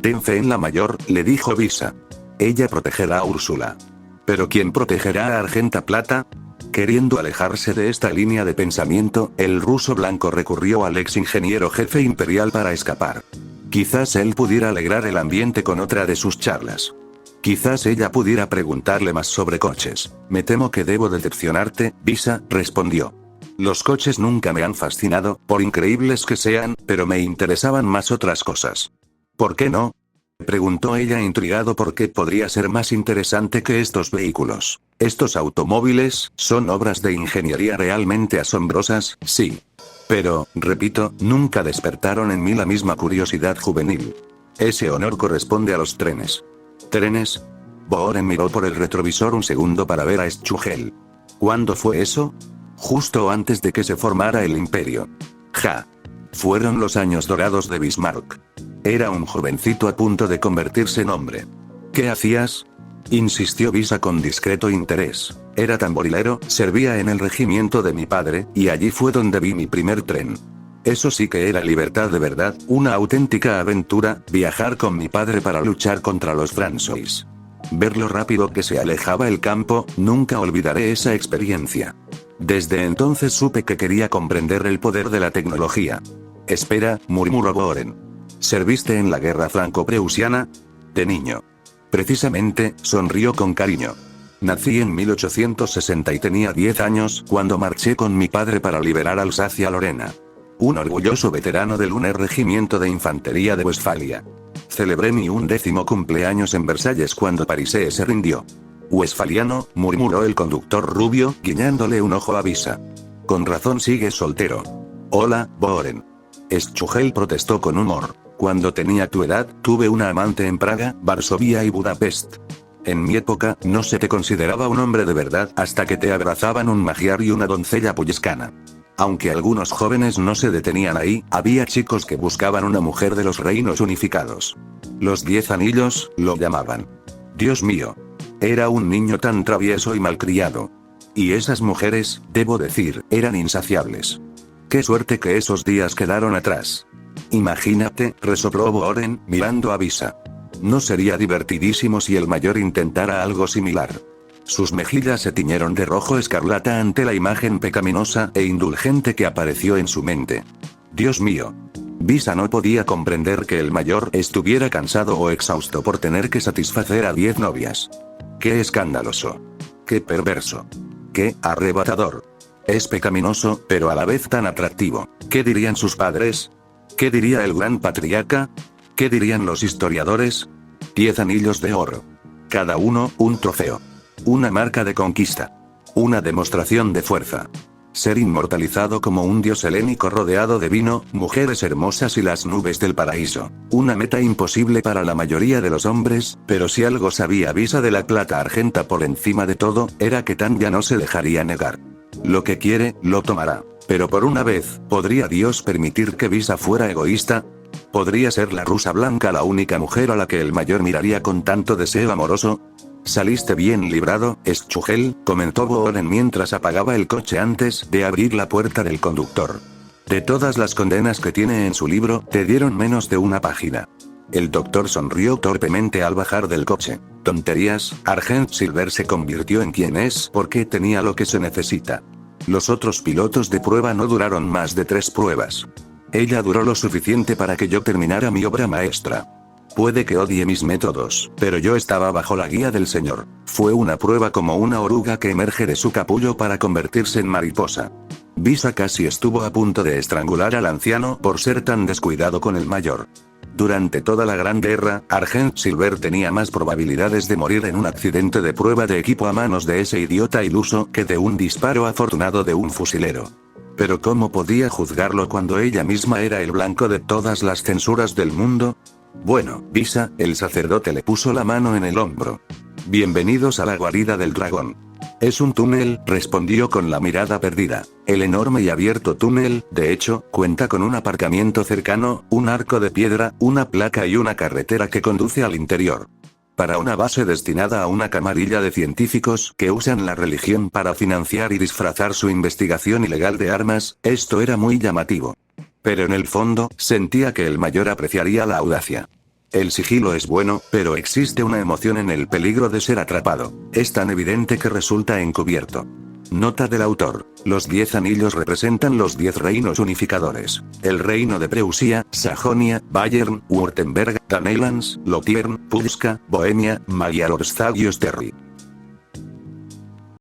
Ten fe en la mayor, le dijo Visa. Ella protegerá a Úrsula. ¿Pero quién protegerá a Argenta Plata? Queriendo alejarse de esta línea de pensamiento, el ruso blanco recurrió al ex ingeniero jefe imperial para escapar. Quizás él pudiera alegrar el ambiente con otra de sus charlas. Quizás ella pudiera preguntarle más sobre coches. Me temo que debo decepcionarte, Visa, respondió. Los coches nunca me han fascinado, por increíbles que sean, pero me interesaban más otras cosas. ¿Por qué no? Preguntó ella intrigado por qué podría ser más interesante que estos vehículos. Estos automóviles son obras de ingeniería realmente asombrosas, sí. Pero, repito, nunca despertaron en mí la misma curiosidad juvenil. Ese honor corresponde a los trenes. ¿Trenes? Boren miró por el retrovisor un segundo para ver a Schugel. ¿Cuándo fue eso? Justo antes de que se formara el imperio. Ja. Fueron los años dorados de Bismarck. Era un jovencito a punto de convertirse en hombre. ¿Qué hacías? Insistió Visa con discreto interés. Era tamborilero, servía en el regimiento de mi padre, y allí fue donde vi mi primer tren. Eso sí que era libertad de verdad, una auténtica aventura, viajar con mi padre para luchar contra los francois. Ver lo rápido que se alejaba el campo, nunca olvidaré esa experiencia. Desde entonces supe que quería comprender el poder de la tecnología. Espera, murmuró Boren. ¿Serviste en la guerra franco-prusiana? De niño. Precisamente, sonrió con cariño. Nací en 1860 y tenía 10 años cuando marché con mi padre para liberar Alsacia-Lorena. Un orgulloso veterano del 1er Regimiento de Infantería de Westfalia. Celebré mi 11º cumpleaños en Versalles cuando Parisés se rindió. Westfaliano, murmuró el conductor rubio, guiñándole un ojo a Visa. Con razón sigues soltero. Hola, Boren. Schugel protestó con humor. Cuando tenía tu edad, tuve una amante en Praga, Varsovia y Budapest. En mi época, no se te consideraba un hombre de verdad hasta que te abrazaban un magiar y una doncella puyescana. Aunque algunos jóvenes no se detenían ahí, había chicos que buscaban una mujer de los reinos unificados. Los 10 anillos, lo llamaban. Dios mío. Era un niño tan travieso y malcriado. Y esas mujeres, debo decir, eran insaciables. Qué suerte que esos días quedaron atrás. Imagínate, resopló Boren, mirando a Visa. No sería divertidísimo si el mayor intentara algo similar. Sus mejillas se tiñeron de rojo escarlata ante la imagen pecaminosa e indulgente que apareció en su mente. Dios mío. Visa no podía comprender que el mayor estuviera cansado o exhausto por tener que satisfacer a 10 novias. Qué escandaloso. Qué perverso. Qué arrebatador. Es pecaminoso, pero a la vez tan atractivo. ¿Qué dirían sus padres? ¿Qué diría el gran patriarca? ¿Qué dirían los historiadores? 10 anillos de oro. Cada uno, un trofeo. Una marca de conquista. Una demostración de fuerza. Ser inmortalizado como un dios helénico rodeado de vino, mujeres hermosas y las nubes del paraíso. Una meta imposible para la mayoría de los hombres, pero si algo sabía Visa de la plata argenta por encima de todo, era que Tan ya no se dejaría negar. Lo que quiere, lo tomará. Pero por una vez, ¿podría Dios permitir que Visa fuera egoísta? ¿Podría ser la rusa blanca la única mujer a la que el mayor miraría con tanto deseo amoroso? Saliste bien librado, Schugel, comentó Boren mientras apagaba el coche antes de abrir la puerta del conductor. De todas las condenas que tiene en su libro, te dieron menos de una página. El doctor sonrió torpemente al bajar del coche. Tonterías, Argent Silver se convirtió en quien es porque tenía lo que se necesita. Los otros pilotos de prueba no duraron más de 3 pruebas. Ella duró lo suficiente para que yo terminara mi obra maestra. Puede que odie mis métodos, pero yo estaba bajo la guía del Señor. Fue una prueba como una oruga que emerge de su capullo para convertirse en mariposa. Visa casi estuvo a punto de estrangular al anciano por ser tan descuidado con el mayor. Durante toda la Gran Guerra, Argent Silver tenía más probabilidades de morir en un accidente de prueba de equipo a manos de ese idiota iluso que de un disparo afortunado de un fusilero. Pero ¿cómo podía juzgarlo cuando ella misma era el blanco de todas las censuras del mundo? Bueno, Visa, el sacerdote le puso la mano en el hombro. Bienvenidos a la guarida del dragón. Es un túnel, respondió con la mirada perdida. El enorme y abierto túnel, de hecho, cuenta con un aparcamiento cercano, un arco de piedra, una placa y una carretera que conduce al interior. Para una base destinada a una camarilla de científicos que usan la religión para financiar y disfrazar su investigación ilegal de armas, esto era muy llamativo. Pero en el fondo, sentía que el mayor apreciaría la audacia. El sigilo es bueno, pero existe una emoción en el peligro de ser atrapado. Es tan evidente que resulta encubierto. Nota del autor. Los 10 anillos representan los 10 reinos unificadores. El reino de Preusia, Sajonia, Bayern, Württemberg, Danelands, Lothringen, Pulska, Bohemia, Magyarország y Österreich.